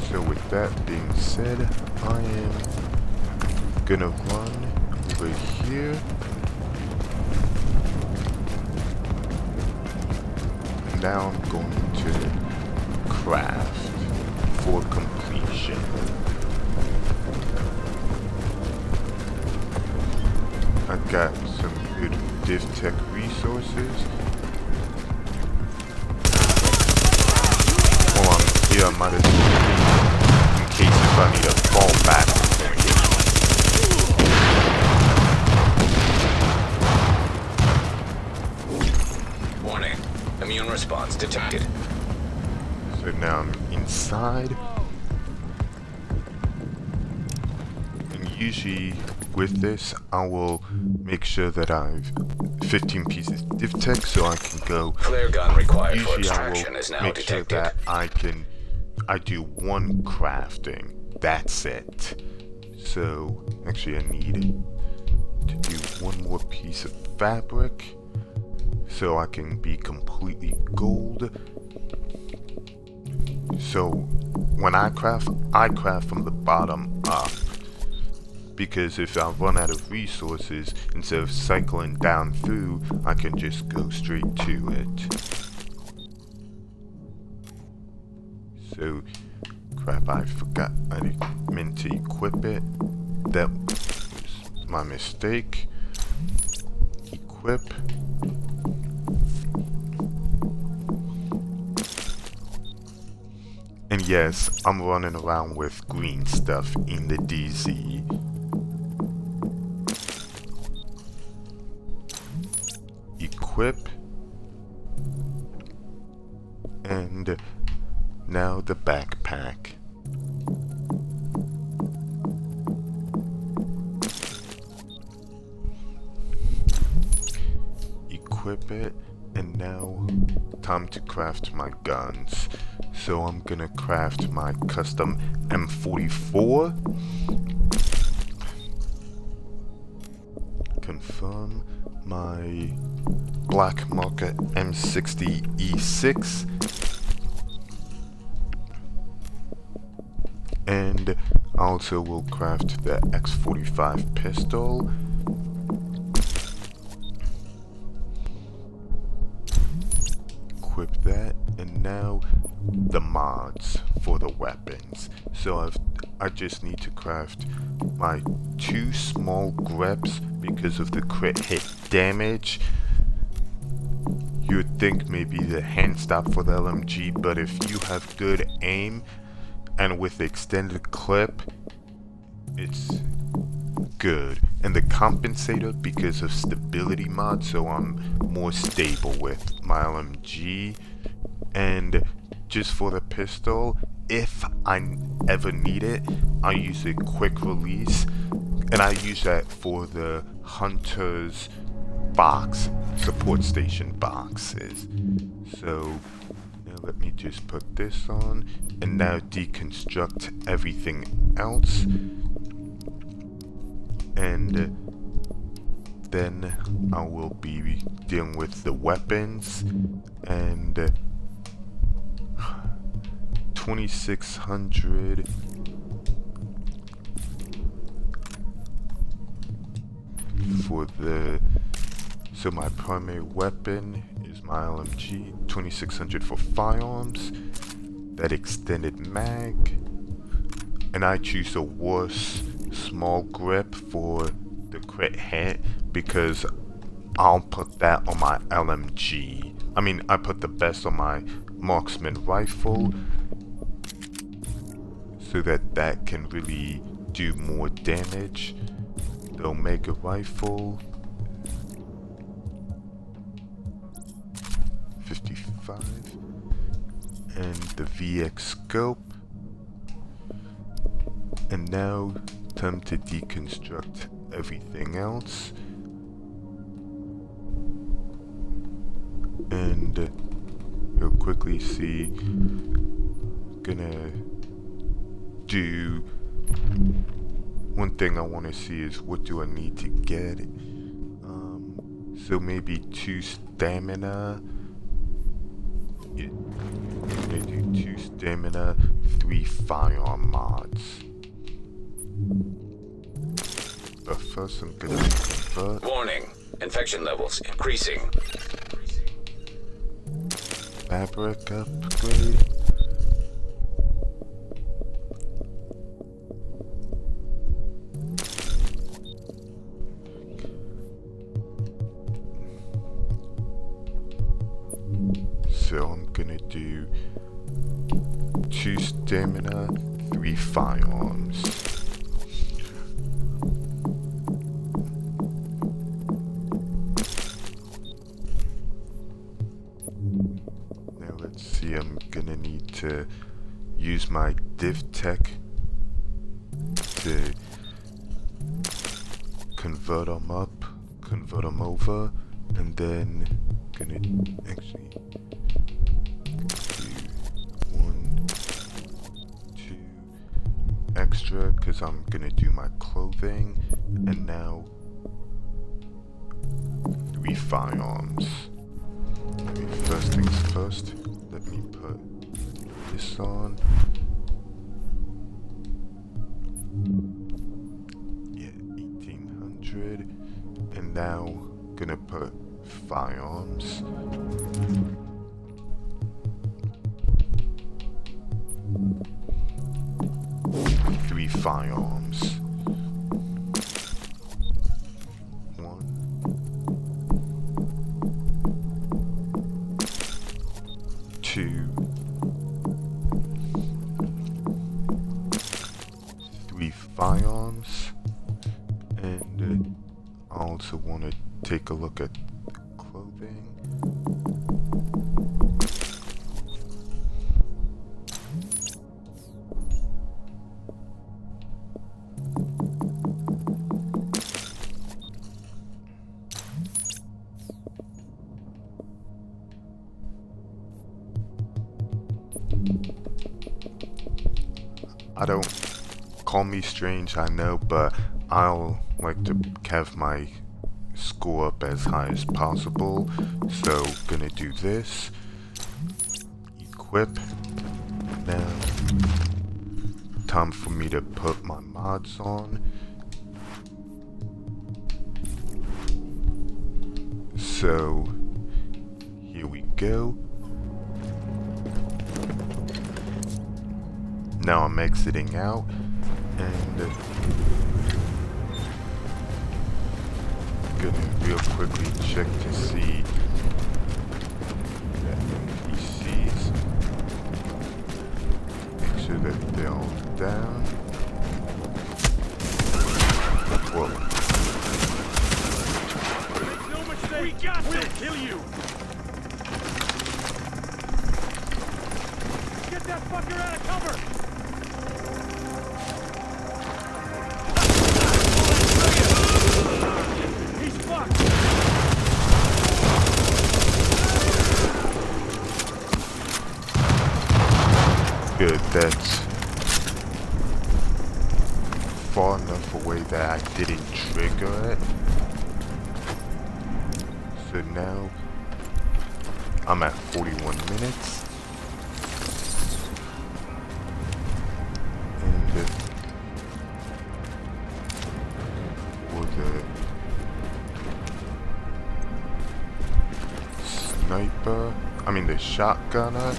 So with that being said, I am gonna run over here. And now I'm going to craft for completion. I've got some good Div Tech resources. While I'm here, I might as well in case if I need a fallback. Warning. Immune response detected. So now I'm inside. And usually with this, I will make sure that I've 15 pieces of Div Tech so I can go. Flare gun required for Usually I extraction is will now make sure detected. that I do one crafting. That's it. So actually I need to do one more piece of fabric so I can be completely gold. So when I craft from the bottom up, because if I run out of resources, instead of cycling down through, I can just go straight to it. So, crap, I forgot, I meant to equip it. That was my mistake. Equip. And yes, I'm running around with green stuff in the DZ. equip, and now the backpack. Equip it, and now time to craft my guns. So I'm gonna craft my custom M44. Confirm my Black Market M60 E6. And also will craft the X45 pistol. Equip that, and now the mods for the weapons. So I just need to craft my 2 small greps because of the crit hit damage. You would think maybe the hand stop for the LMG, but if you have good aim and with extended clip, it's good. And the compensator because of stability mod, so I'm more stable with my LMG. And just for the pistol, if I ever need it, I use a quick release, and I use that for the Hunter's box, support station boxes. So now let me just put this on, and now deconstruct everything else, and then I will be dealing with the weapons. And 2600 for the, so my primary weapon is my LMG, 2600 for firearms, that extended mag, and I choose a worse small grip for the crit hit because I'll put that on my LMG. I mean, I put the best on my marksman rifle so that can really do more damage. The Omega rifle, 55, and the VX scope. And now time to deconstruct everything else. And you'll quickly see, gonna do, one thing I want to see is what do I need to get. So maybe 2 stamina. Yeah, I'm gonna do 2 stamina, 3 firearm mods. But first I'm gonna convert. Warning. Infection levels increasing. Fabric upgrade. So I'm gonna do 2 stamina, 3 firearms. Now let's see, I'm gonna need to use my DivTech to convert them up, convert them over, and then gonna actually do 1, 2 extra because I'm gonna do my clothing, and now 3 firearms. Okay, first things first, let me put this on. Yeah, 1800, and now gonna put firearms. Three firearms. 1, 2, 3 firearms, and I also want to take a look at clothing. anything. I don't, call me strange, I know, but I'll like to have my score up as high as possible. So gonna do this. Equip. Now time for me to put my mods on. So here we go. Now I'm exiting out, and gonna real quickly check to see the NPCs. Make sure that they're all down. Whoa. Make no mistake, we got this! We'll kill you! Get that fucker out of cover! He's fucked! Good, that's far enough away that I didn't trigger it. So now I'm at 41 minutes. And for the sniper, I mean the shotgunner,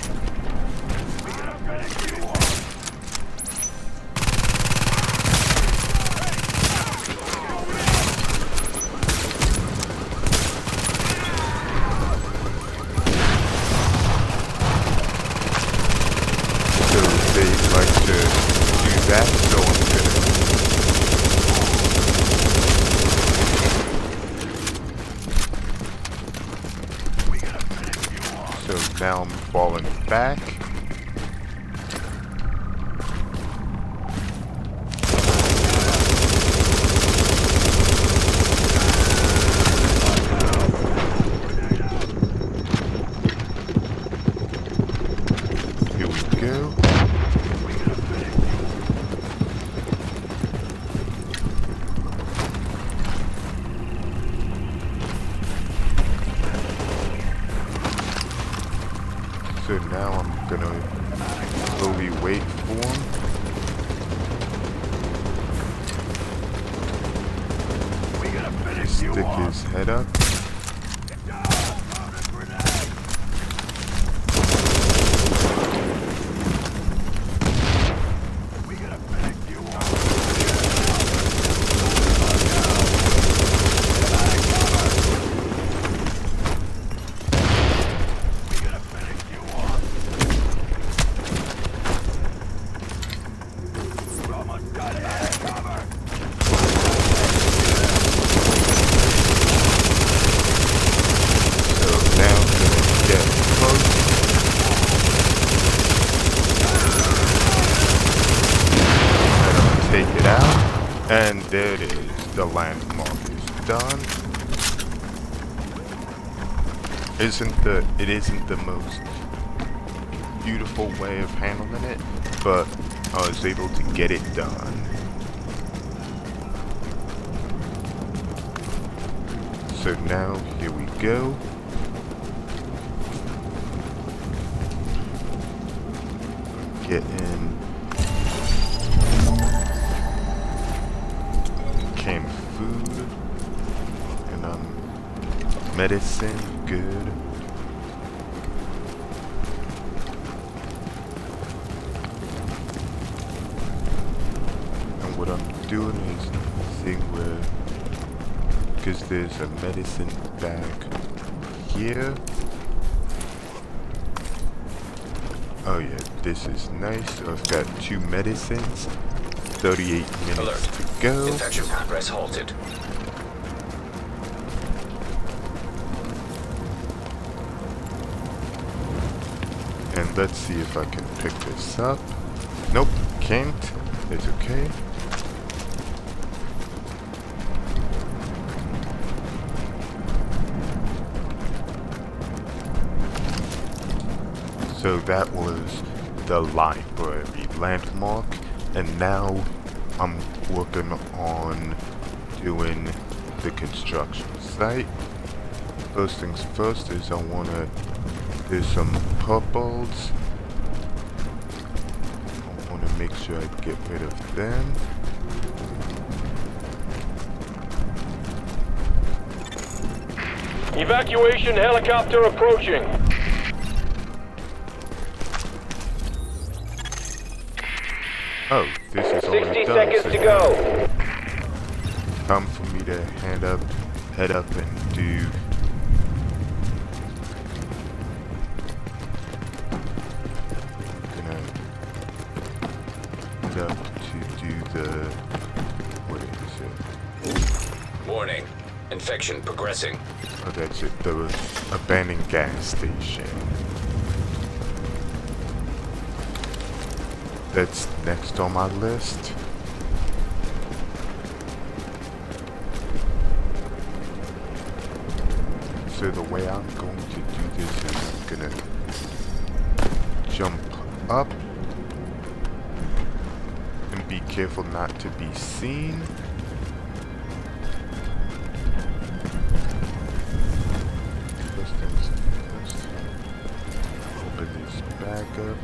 that, so I'm gonna. So now I'm falling back. Here we go. So now I'm gonna slowly wait for him. Stick his head up. And there it is, the landmark is done. It isn't the most beautiful way of handling it, but I was able to get it done. So now, here we go. Get in. Came food, and medicine, good. And what I'm doing is seeing where, because there's a medicine bag here. Oh yeah, this is nice. I've got 2 medicines. 38 minutes Alert. to go. Infection progress halted. let's see if I can pick this up. Nope, can't. It's okay. So that was the library landmark, and now I'm working on doing the construction site. First things first is I want to do some purples. I want to make sure I get rid of them. Evacuation helicopter approaching. Oh, this is only 60 done. seconds to go. Time for me to head up and do what is it? Warning. Infection progressing. Oh, that's it. The abandoned gas station. That's next on my list. So the way I'm going to do this is I'm gonna jump up and be careful not to be seen. First things first. Open this back up.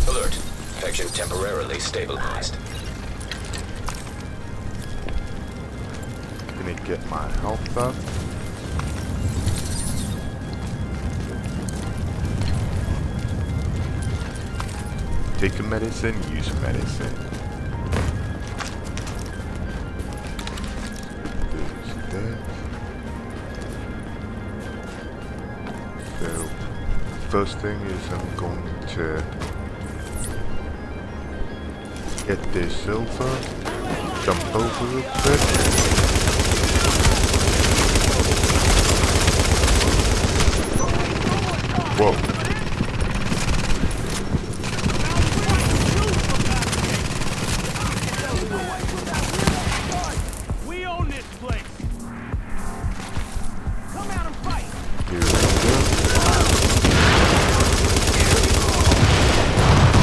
Alert. Infection temporarily stabilized. Gonna get my health up. Take a medicine, use medicine. There's that. So, first thing is I'm going to get this over, jump over real quick. Whoa. We own this place. Come out and fight. Here we go.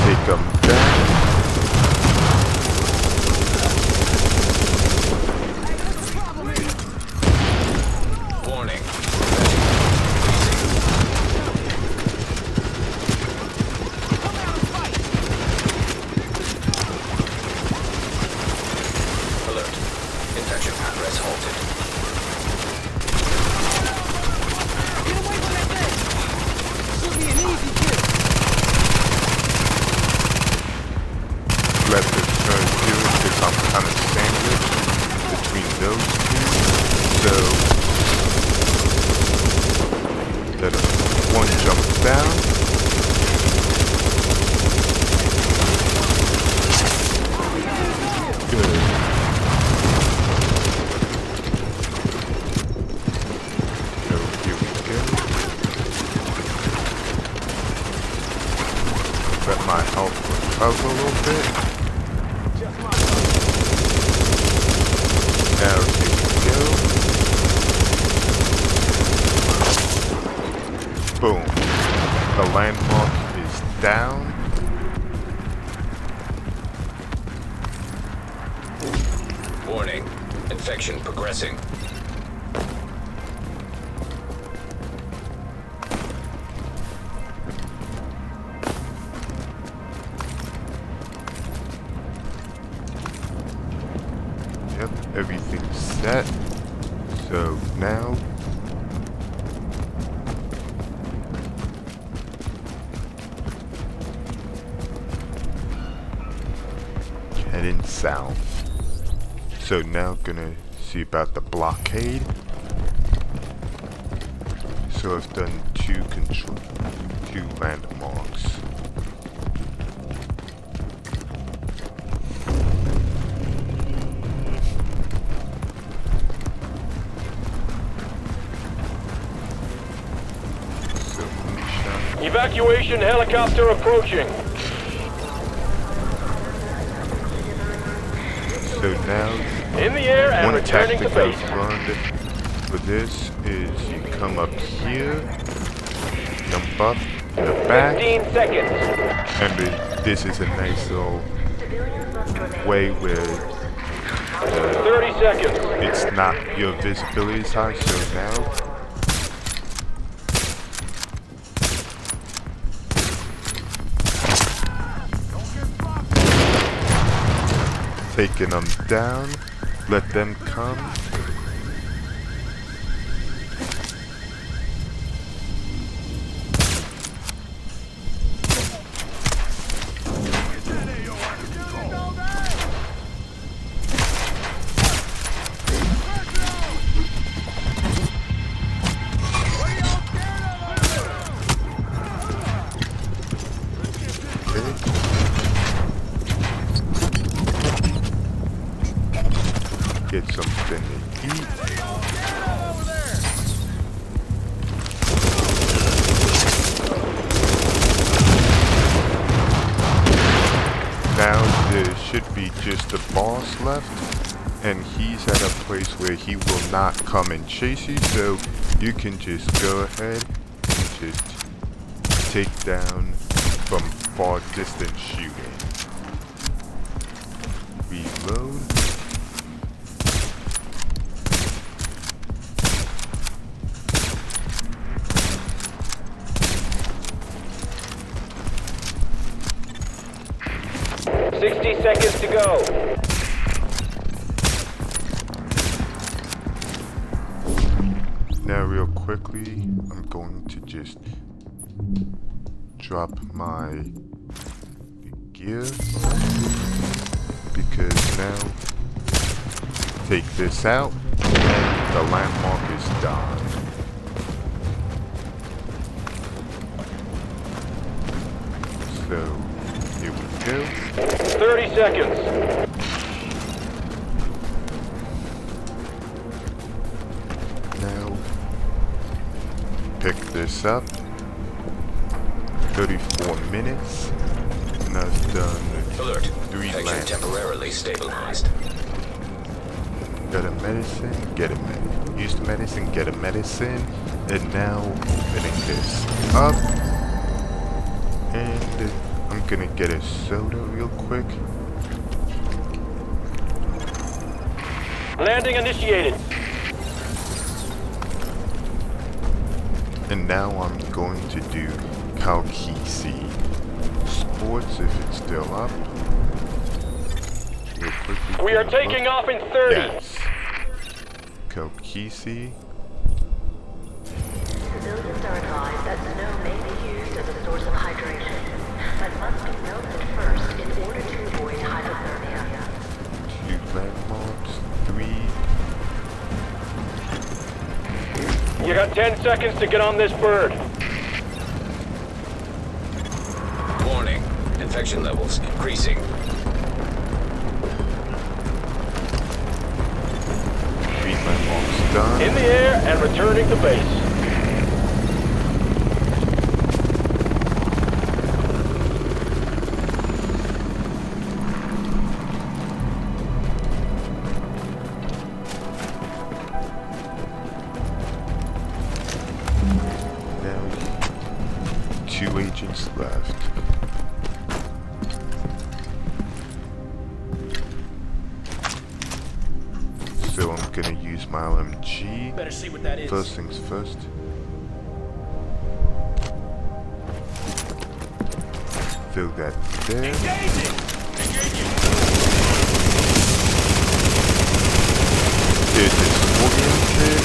Take them down. Warning. Alert. Infection progress halted. Get away from that thing! Should be an easy kill. Let this turn here because I'm kind of sandwiched between those two. So let one jump down. Good. So here we go. Let my health recover a little bit. Now here we go. Boom. The landmark is down. Warning. Infection progressing. Yep, everything's set. So now heading south. So now gonna see about the blockade. So I've done two landmarks. Evacuation helicopter approaching. So now, In the air and one returning tactic to I've base. learned for this is you come up here, jump up in the back, 15 seconds. and this is a nice little way where 30 seconds. it's not, your visibility is high. So now, taking them down, let them come. Get something to eat. Now there should be just the boss left, and he's at a place where he will not come and chase you, so you can just go ahead and just take down from far distance shooting. Reload. Seconds to go. Now real quickly, I'm going to just drop my gear, because now take this out and the landmark is done. So here we go. 30 seconds. Now, pick this up. 34 minutes. And I've done Alert. 3 Section lands. temporarily stabilized. Got a medicine, get a medicine. Use the medicine, get a medicine. And now, opening this up. And I'm gonna get a soda real quick. Landing initiated. And now I'm going to do Kalkisi Sports if it's still up. Real quickly, We are take a taking look. off in 30. Yes. Kalkisi. Civilians are advised that snow may be used as a source of hydration, but must be melted first in order to avoid hypothermia. 2 landmarks. 3. You got 10 seconds to get on this bird. Warning. Infection levels increasing. 3 landmarks done. In the air and returning to base. Now, 2 agents left. So I'm gonna use my LMG. Better see what that is. First things first. Throw that there. Engaging! Did this Scorpion trick.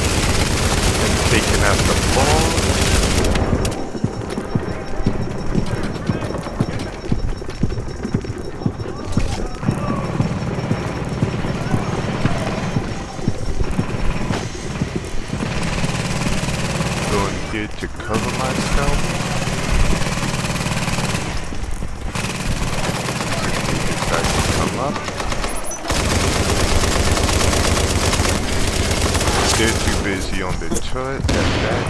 And taking out the ball. Going here to cover myself. If he decides to come up. They're too busy on the turret at that.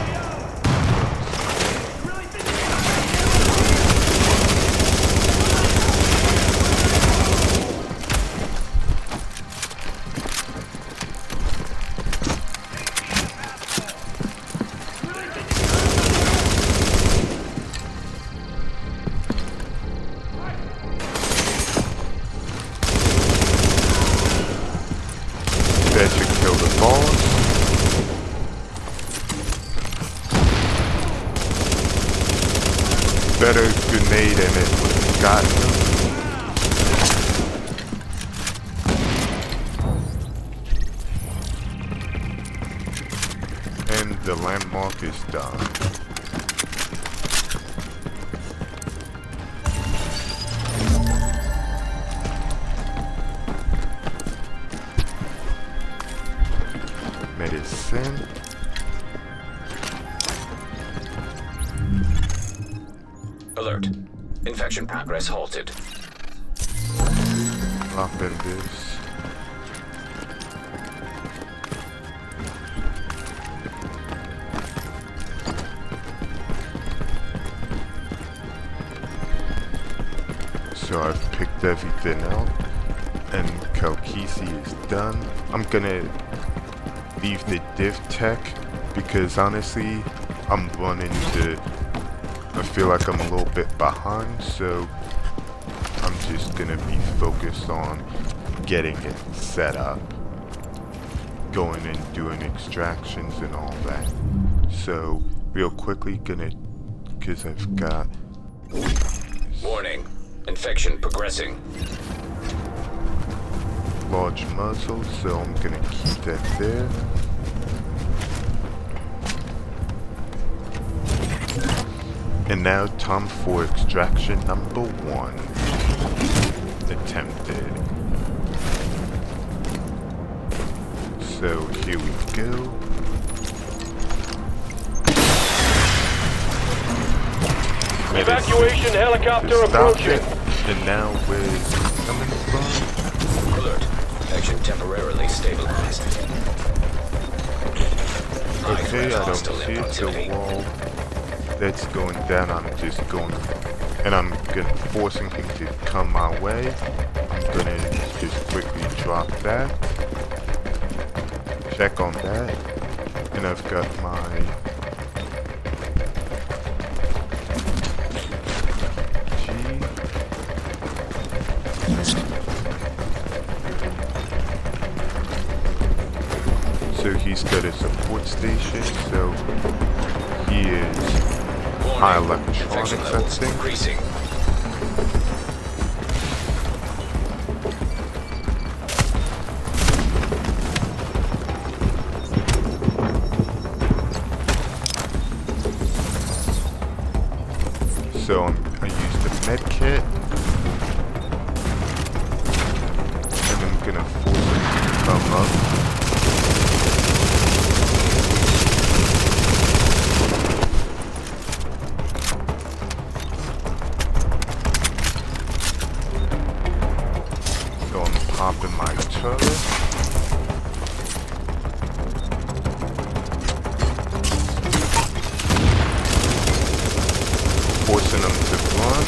better grenade and it would have gotten him. And the landmark is done. Medicine. Alert. Infection progress halted. Open this. So I've picked everything out, and Kalkisi is done. I'm gonna leave the div tech because honestly, I'm running to. I feel like I'm a little bit behind, so I'm just gonna be focused on getting it set up, going and doing extractions and all that. So real quickly, because I've got. Warning. Infection progressing. Large muzzle, so I'm gonna keep that there. And now time for extraction number 1. Attempted. So here we go. Evacuation helicopter approaching. And now where's it coming from? Alert. Infection temporarily stabilized. Okay, I don't see it. The wall that's going down, I'm just going, and I'm gonna forcing him to come my way. I'm gonna just quickly drop that. Check on that. And I've got my So he's got a support station, so he is high electronics, I think. Increasing. So I use the med kit, and I'm gonna force him to come up. Popping my turret. Forcing them to run.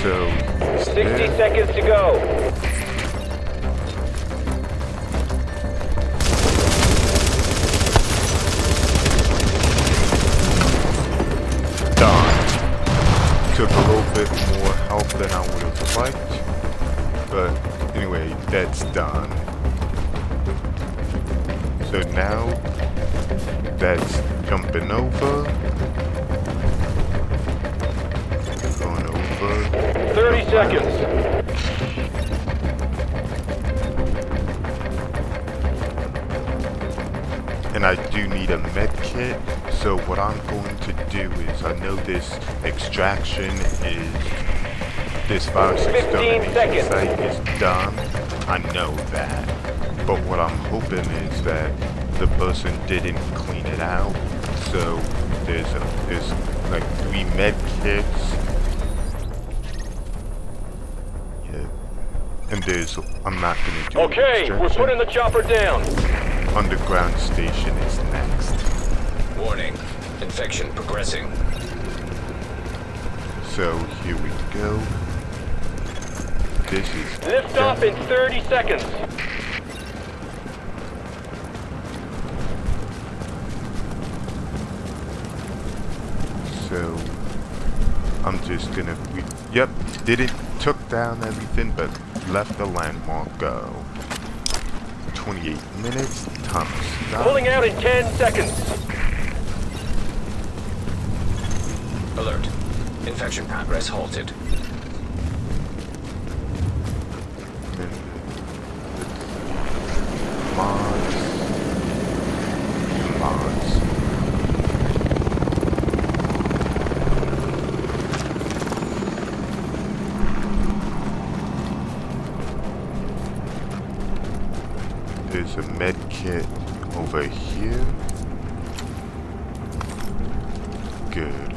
So 60 seconds to go. Done. Took a little bit more help than I would have liked, but anyway, that's done. So now that's jumping over. 30 seconds. And I do need a med kit, so what I'm going to do is, I know this extraction is, this virus extermination site is done, I know that, but what I'm hoping is that the person didn't clean it out, so there's like 3 med kits. And I'm not gonna do Okay, we're putting the chopper down. Underground station is next. Warning. Infection progressing. So here we go. this is Lift off in 30 seconds. So I'm just gonna yep, took down everything but left the landmark go. 28 minutes, time to stop. Pulling out in 10 seconds. Alert. Infection progress halted. Mods. There's a med kit over here. Good.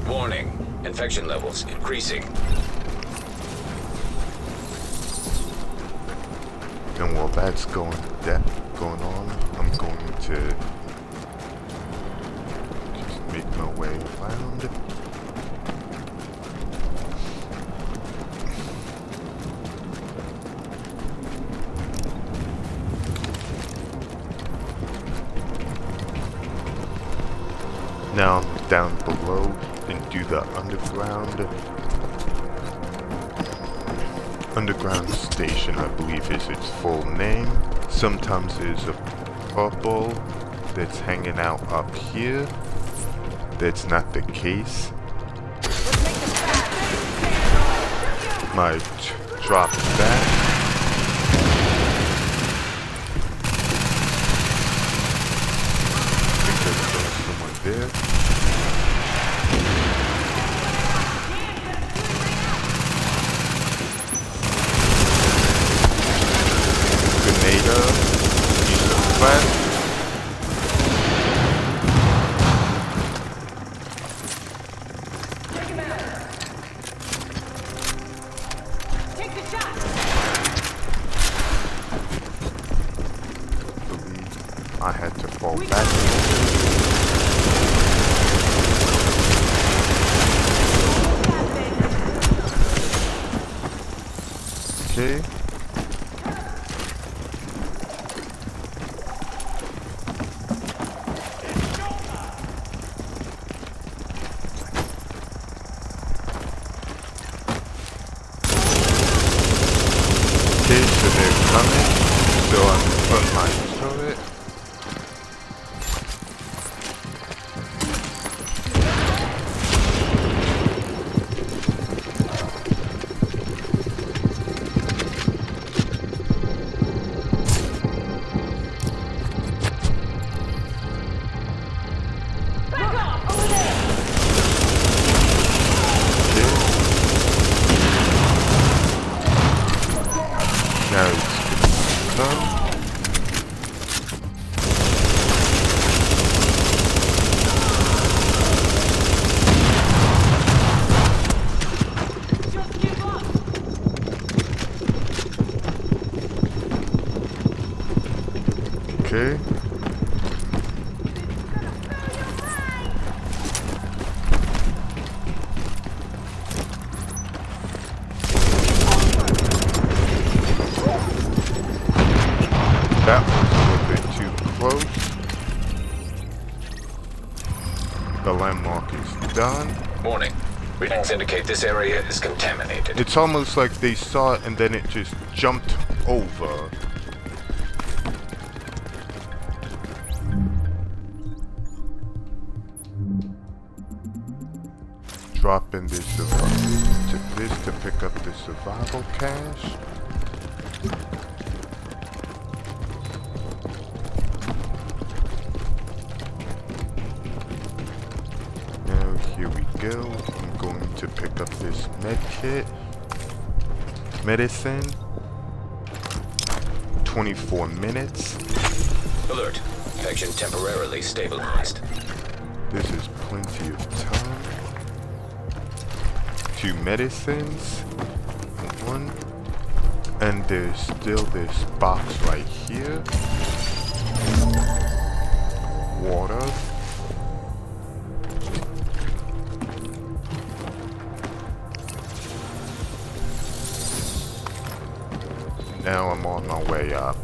Warning. Infection levels increasing. And while that's going on, I'm going to just make my way around. Now I'm down below and do the underground station, I believe is its full name. Sometimes there's a purple that's hanging out up here. That's not the case. Might drop back. I think there's someone there. I had to fall back. Okay. Okay, so they're coming. So I'm put my turret. Now it's gonna come. Okay. That was a little bit too close. The landmark is done. Warning. Readings indicate this area is contaminated. It's almost like they saw it and then it just jumped over. Drop in this to pick up the survival cache. Now here we go. I'm going to pick up this med kit. Medicine. 24 minutes. Alert. Infection temporarily stabilized. This is plenty of time. 2 medicines. 1. And there's still this box right here. Water. now I'm on my way up.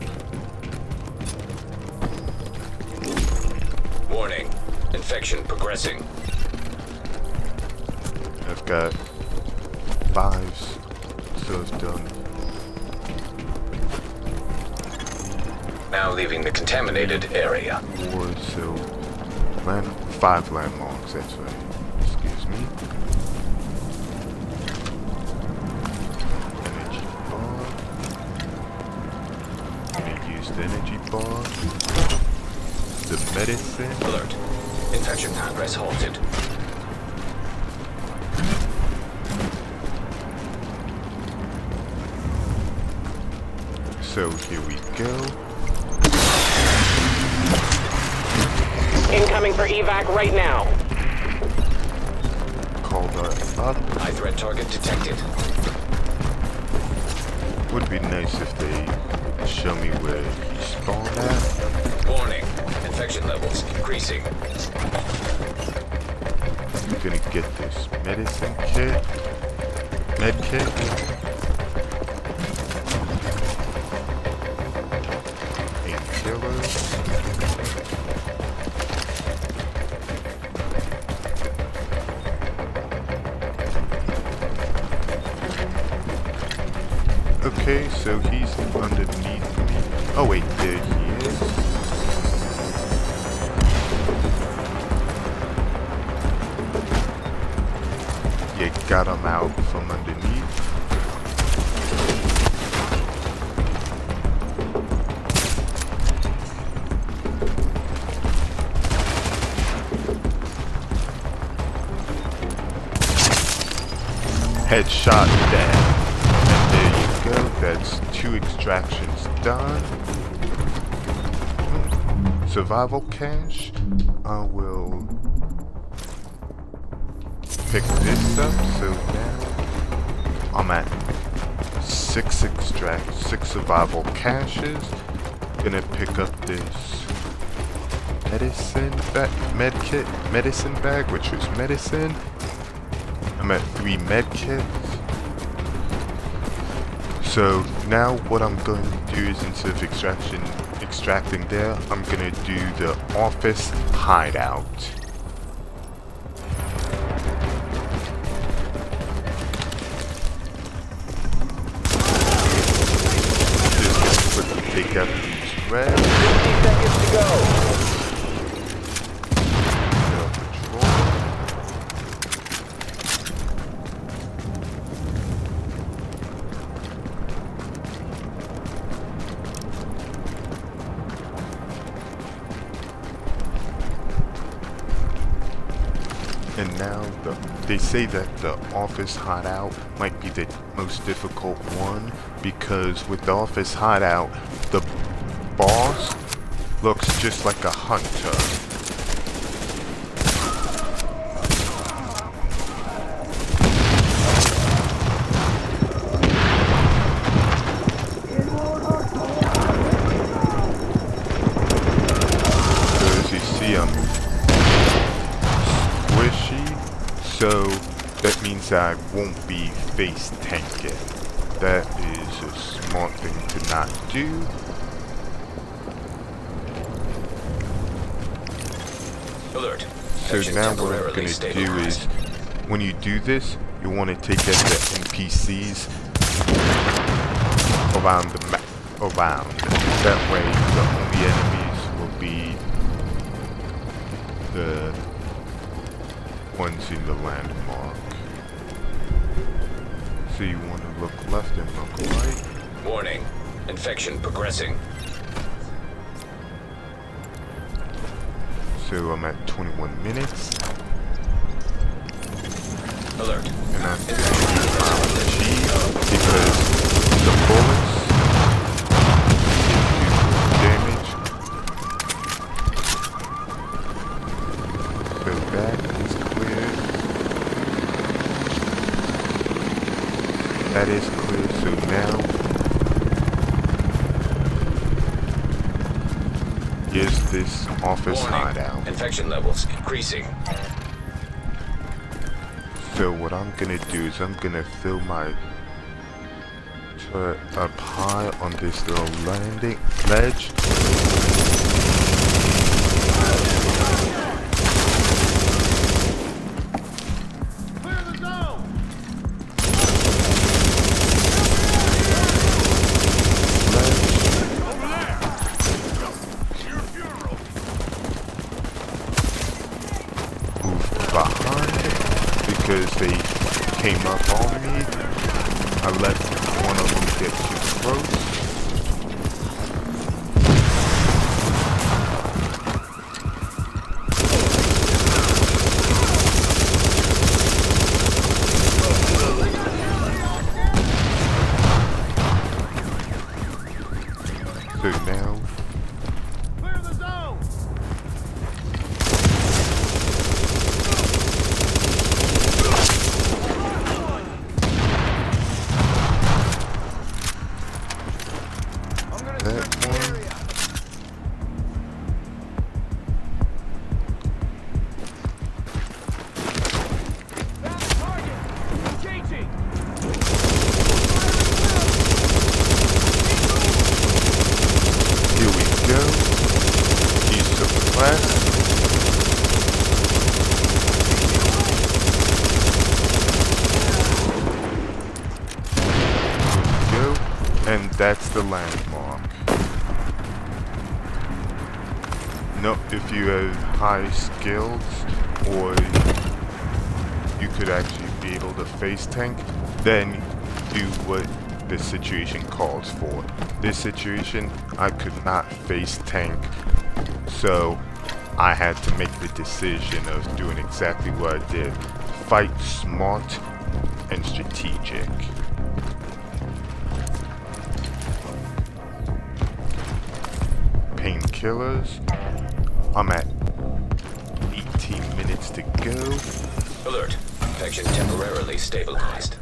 Warning. Infection progressing. I've got 5 serves done. Now leaving the contaminated area. 4, so 5 landmarks, that's right. Excuse me. Energy bar. Gonna use the energy bar. The medicine. Alert. Infection progress halted. So here we go. Incoming for evac right now. Called up. High threat target detected. Would be nice if they show me where he spawned at. Warning. Infection levels increasing. I'm gonna get this medicine kit. Med kit. Painkillers. Okay, so he's underneath me. Oh wait, there he is. You got him out from underneath. Headshot dead. And there you go. That's 2 extractions done. Survival cache. I will pick this up. So now I'm at 6 survival caches. Gonna pick up this medicine bag, which is medicine. I'm at 3 med kits. So now what I'm going to do is, instead of extracting there, I'm going to do the office hideout. Just going to quickly take out these reds. 50 seconds to go. And now they say that the office hideout might be the most difficult one, because with the office hideout, the boss looks just like a hunter. So as you see, I'm squishy, so that means I won't be face tanking. That is a smart thing to not do. Alert. So Action now what I'm temporarily going to do stabilized. is, when you do this, you want to take out the NPCs around the map. That way, the only enemies will be the ones in the landmark. So you want to look left and look right. Warning. Infection progressing. So I'm at 21 minutes. Alert. And I'm going to use my cheese because the bullets do damage. So that is clear. That is clear. So now here's this office hideout. Infection levels increasing. So what I'm gonna do is I'm gonna fill my put up high on this little landing ledge. Clear the zone! Over there! Your funeral! Move behind because they came up on me. I let one of them get too close. So now Clear the zone! that one. Engaging! Here we go. He's suppressed. Here we go. And that's the landmark. No, if you have high skills, or you could actually be able to face tank, then do what the situation calls for. This situation, I could not face tank, so I had to make the decision of doing exactly what I did. Fight smart and strategic. Painkillers. I'm at 18 minutes to go. Alert. Infection temporarily stabilized.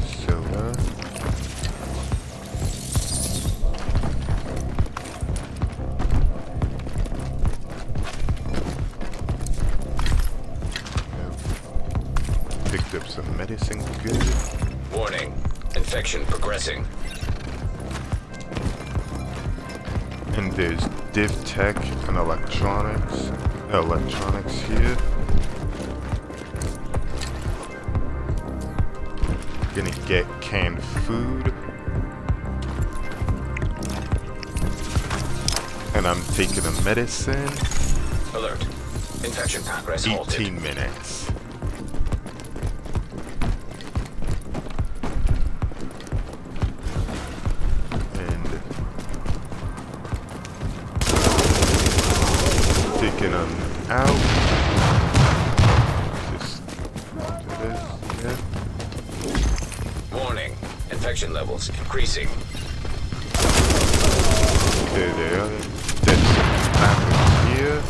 Soda. Picked up some medicine, good. Warning. Infection progressing. And there's div tech and electronics here. Gonna get canned food. And I'm taking a medicine. Alert. Infection progress halted. 18 minutes. Taking them out. Just do this, yeah. Warning. Infection levels increasing. There they are. That's happening here.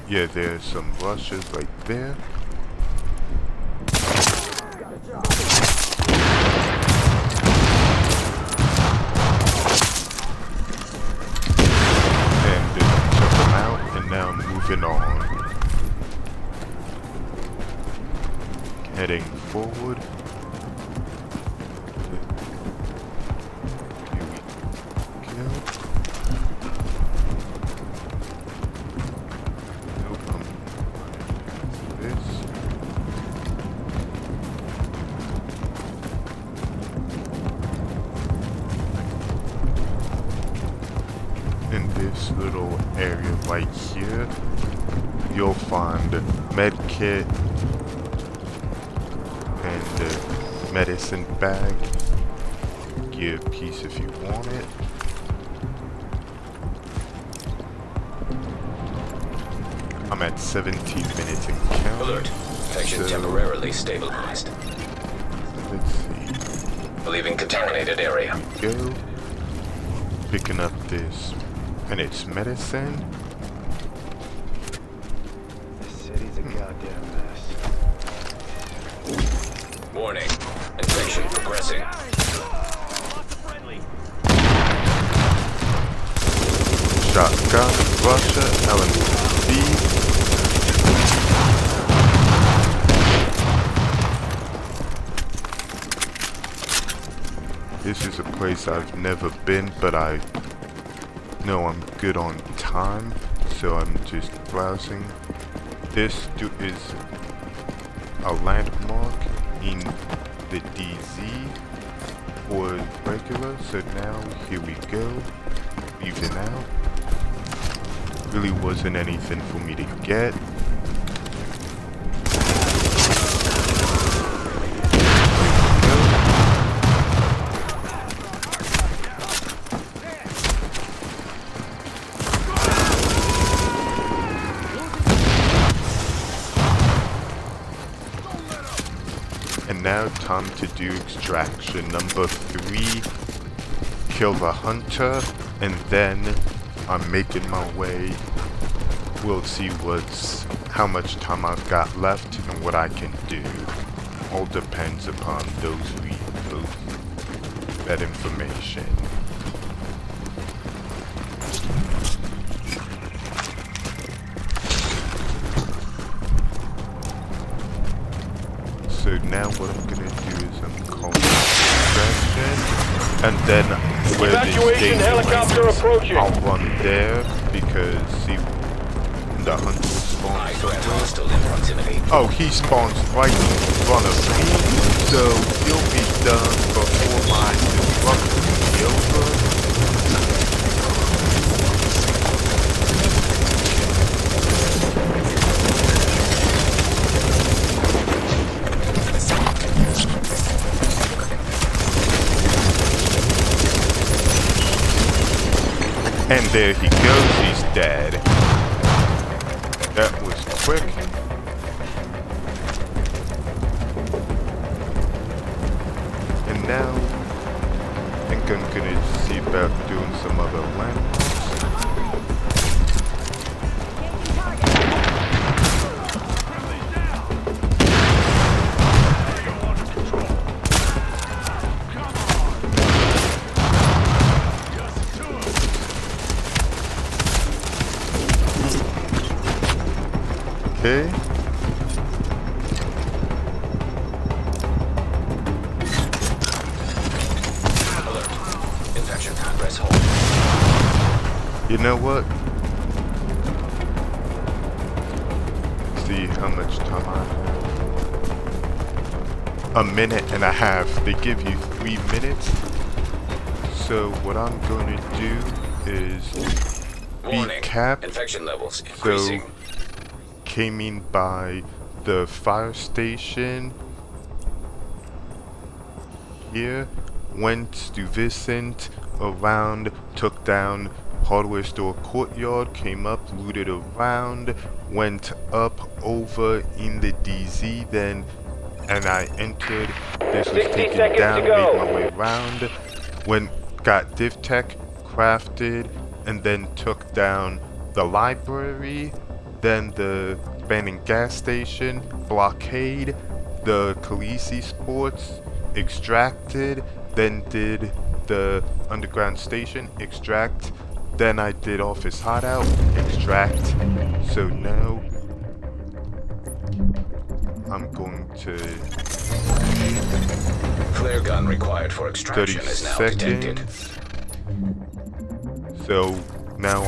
Yeah, there's some rushes right there. Moving on. Heading forward. Here we go. Nope, I'm this. In this little area right here, you'll find a med kit and a medicine bag. Get a piece if you want it. I'm at 17 minutes and counting. Alert. Infection temporarily stabilized. Let's see. Leaving contaminated area. Go. Picking up this, and it's medicine. City's a goddamn mess. Warning. Infection progressing. Lots of friendly! Shotgun, Russia, LMB. this is a place I've never been, but I know I'm good on time, so I'm just browsing. This is a landmark in the DZ or regular, so now here we go. Even out. Really wasn't anything for me to get. And now time to do extraction number 3. Kill the hunter, and then I'm making my way. We'll see how much time I've got left and what I can do. All depends upon that information. So now what I'm gonna do is I'm calling extraction, and then where Evacuation the helicopter approaching. I'll run there because see the hunter spawns somewhere. Oh, he spawns right in front of me, so he'll be done before my destruction is over. And there he goes, he's dead. That was quick. And now, I think I'm gonna see about doing some other landmarks. Okay. Infection progress hold. You know what? See how much time I have. A minute and a half. They give you 3 minutes. So what I'm going to do is Warning. recap. Infection levels increasing. So came in by the fire station here, went to Vicent, around, took down hardware store courtyard, came up, looted around, went up over in the DZ, then and I entered. This was 60 taken seconds down, to go. made my way around, went, got DivTech, crafted, and then took down the library, then the abandoned gas station, blockade, the Khaleesi Sports, extracted, then did the underground station, extract, then I did office hideout, extract. So now I'm going to Flare gun required for 30 extraction is now detected. seconds. So now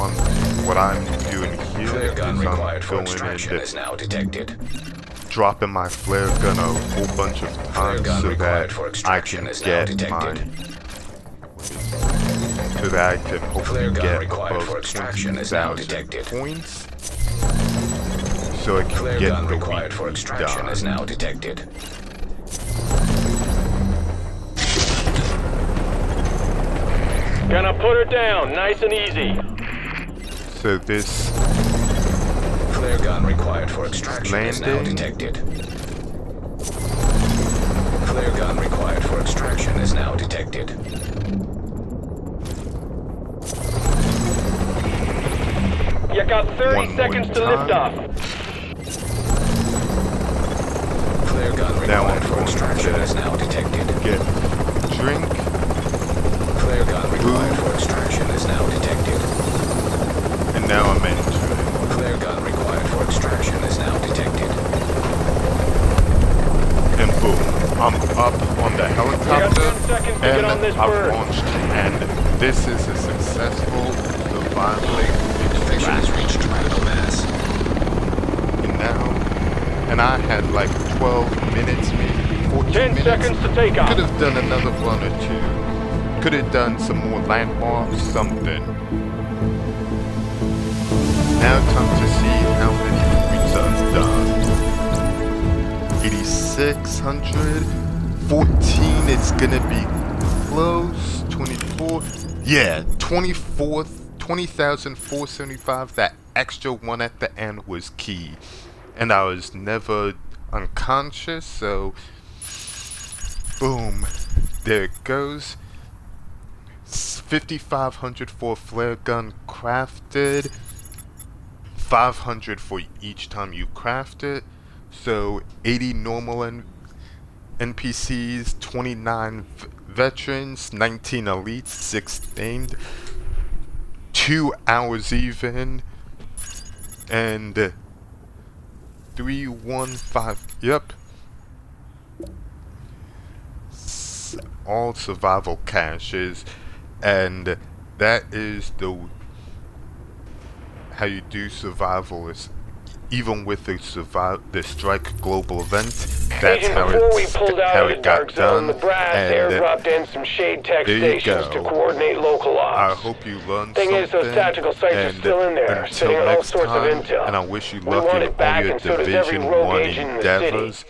what I'm doing here Flare is gun I'm required for going in extraction is now detected. dropping my flare gun a whole bunch of Flare times gun so required that for I extraction can is now get detected. so that I can hopefully Flare gun get required above for extraction is now 20,000 detected. points, so I can Flare get gun the required for weekly extraction done. is now detected. Gonna put her down, nice and easy. So this Flare gun required for extraction is now landing. detected. Flare gun required for extraction is now detected. You got 30 One more seconds to lift time. off. Flare gun Now required I'm for going extraction to is now detected. get drink, Flare gun required for extraction is now detected. and now I'm entering. Flare gun required for extraction is now detected. And boom, I'm up on the helicopter 10 seconds to and get on this I've bird. launched, and this is a successful surviving Infection has extract. reached critical mass. And I had like 12 minutes, maybe 14 10 minutes. seconds to take off. Could have done another run or two. Could have done some more landmarks, something. Now time to see how many points I've done. 8,600. 14, it's gonna be close. 24. Yeah, 20,475. That extra one at the end was key. And I was never unconscious, so boom, there it goes. 5,500 for a flare gun crafted, 500 for each time you craft it, so 80 normal NPCs, 29 veterans, 19 elites, 6 named, 2 hours even, and 315, yep. All survival caches, and that is how you do survival, is even with the strike global event. That's Agent, how before we it's pulled out how of the it dark got zone, done. the brass And airdropped in some shade tech there you stations to go. coordinate local I ops. hope you learned Thing something. is, those tactical sites are and still in there, until sitting on all next sorts of time, intel. and I wish you We luck want in it all back, your and so does every Division rogue 1 agent in the city. endeavors.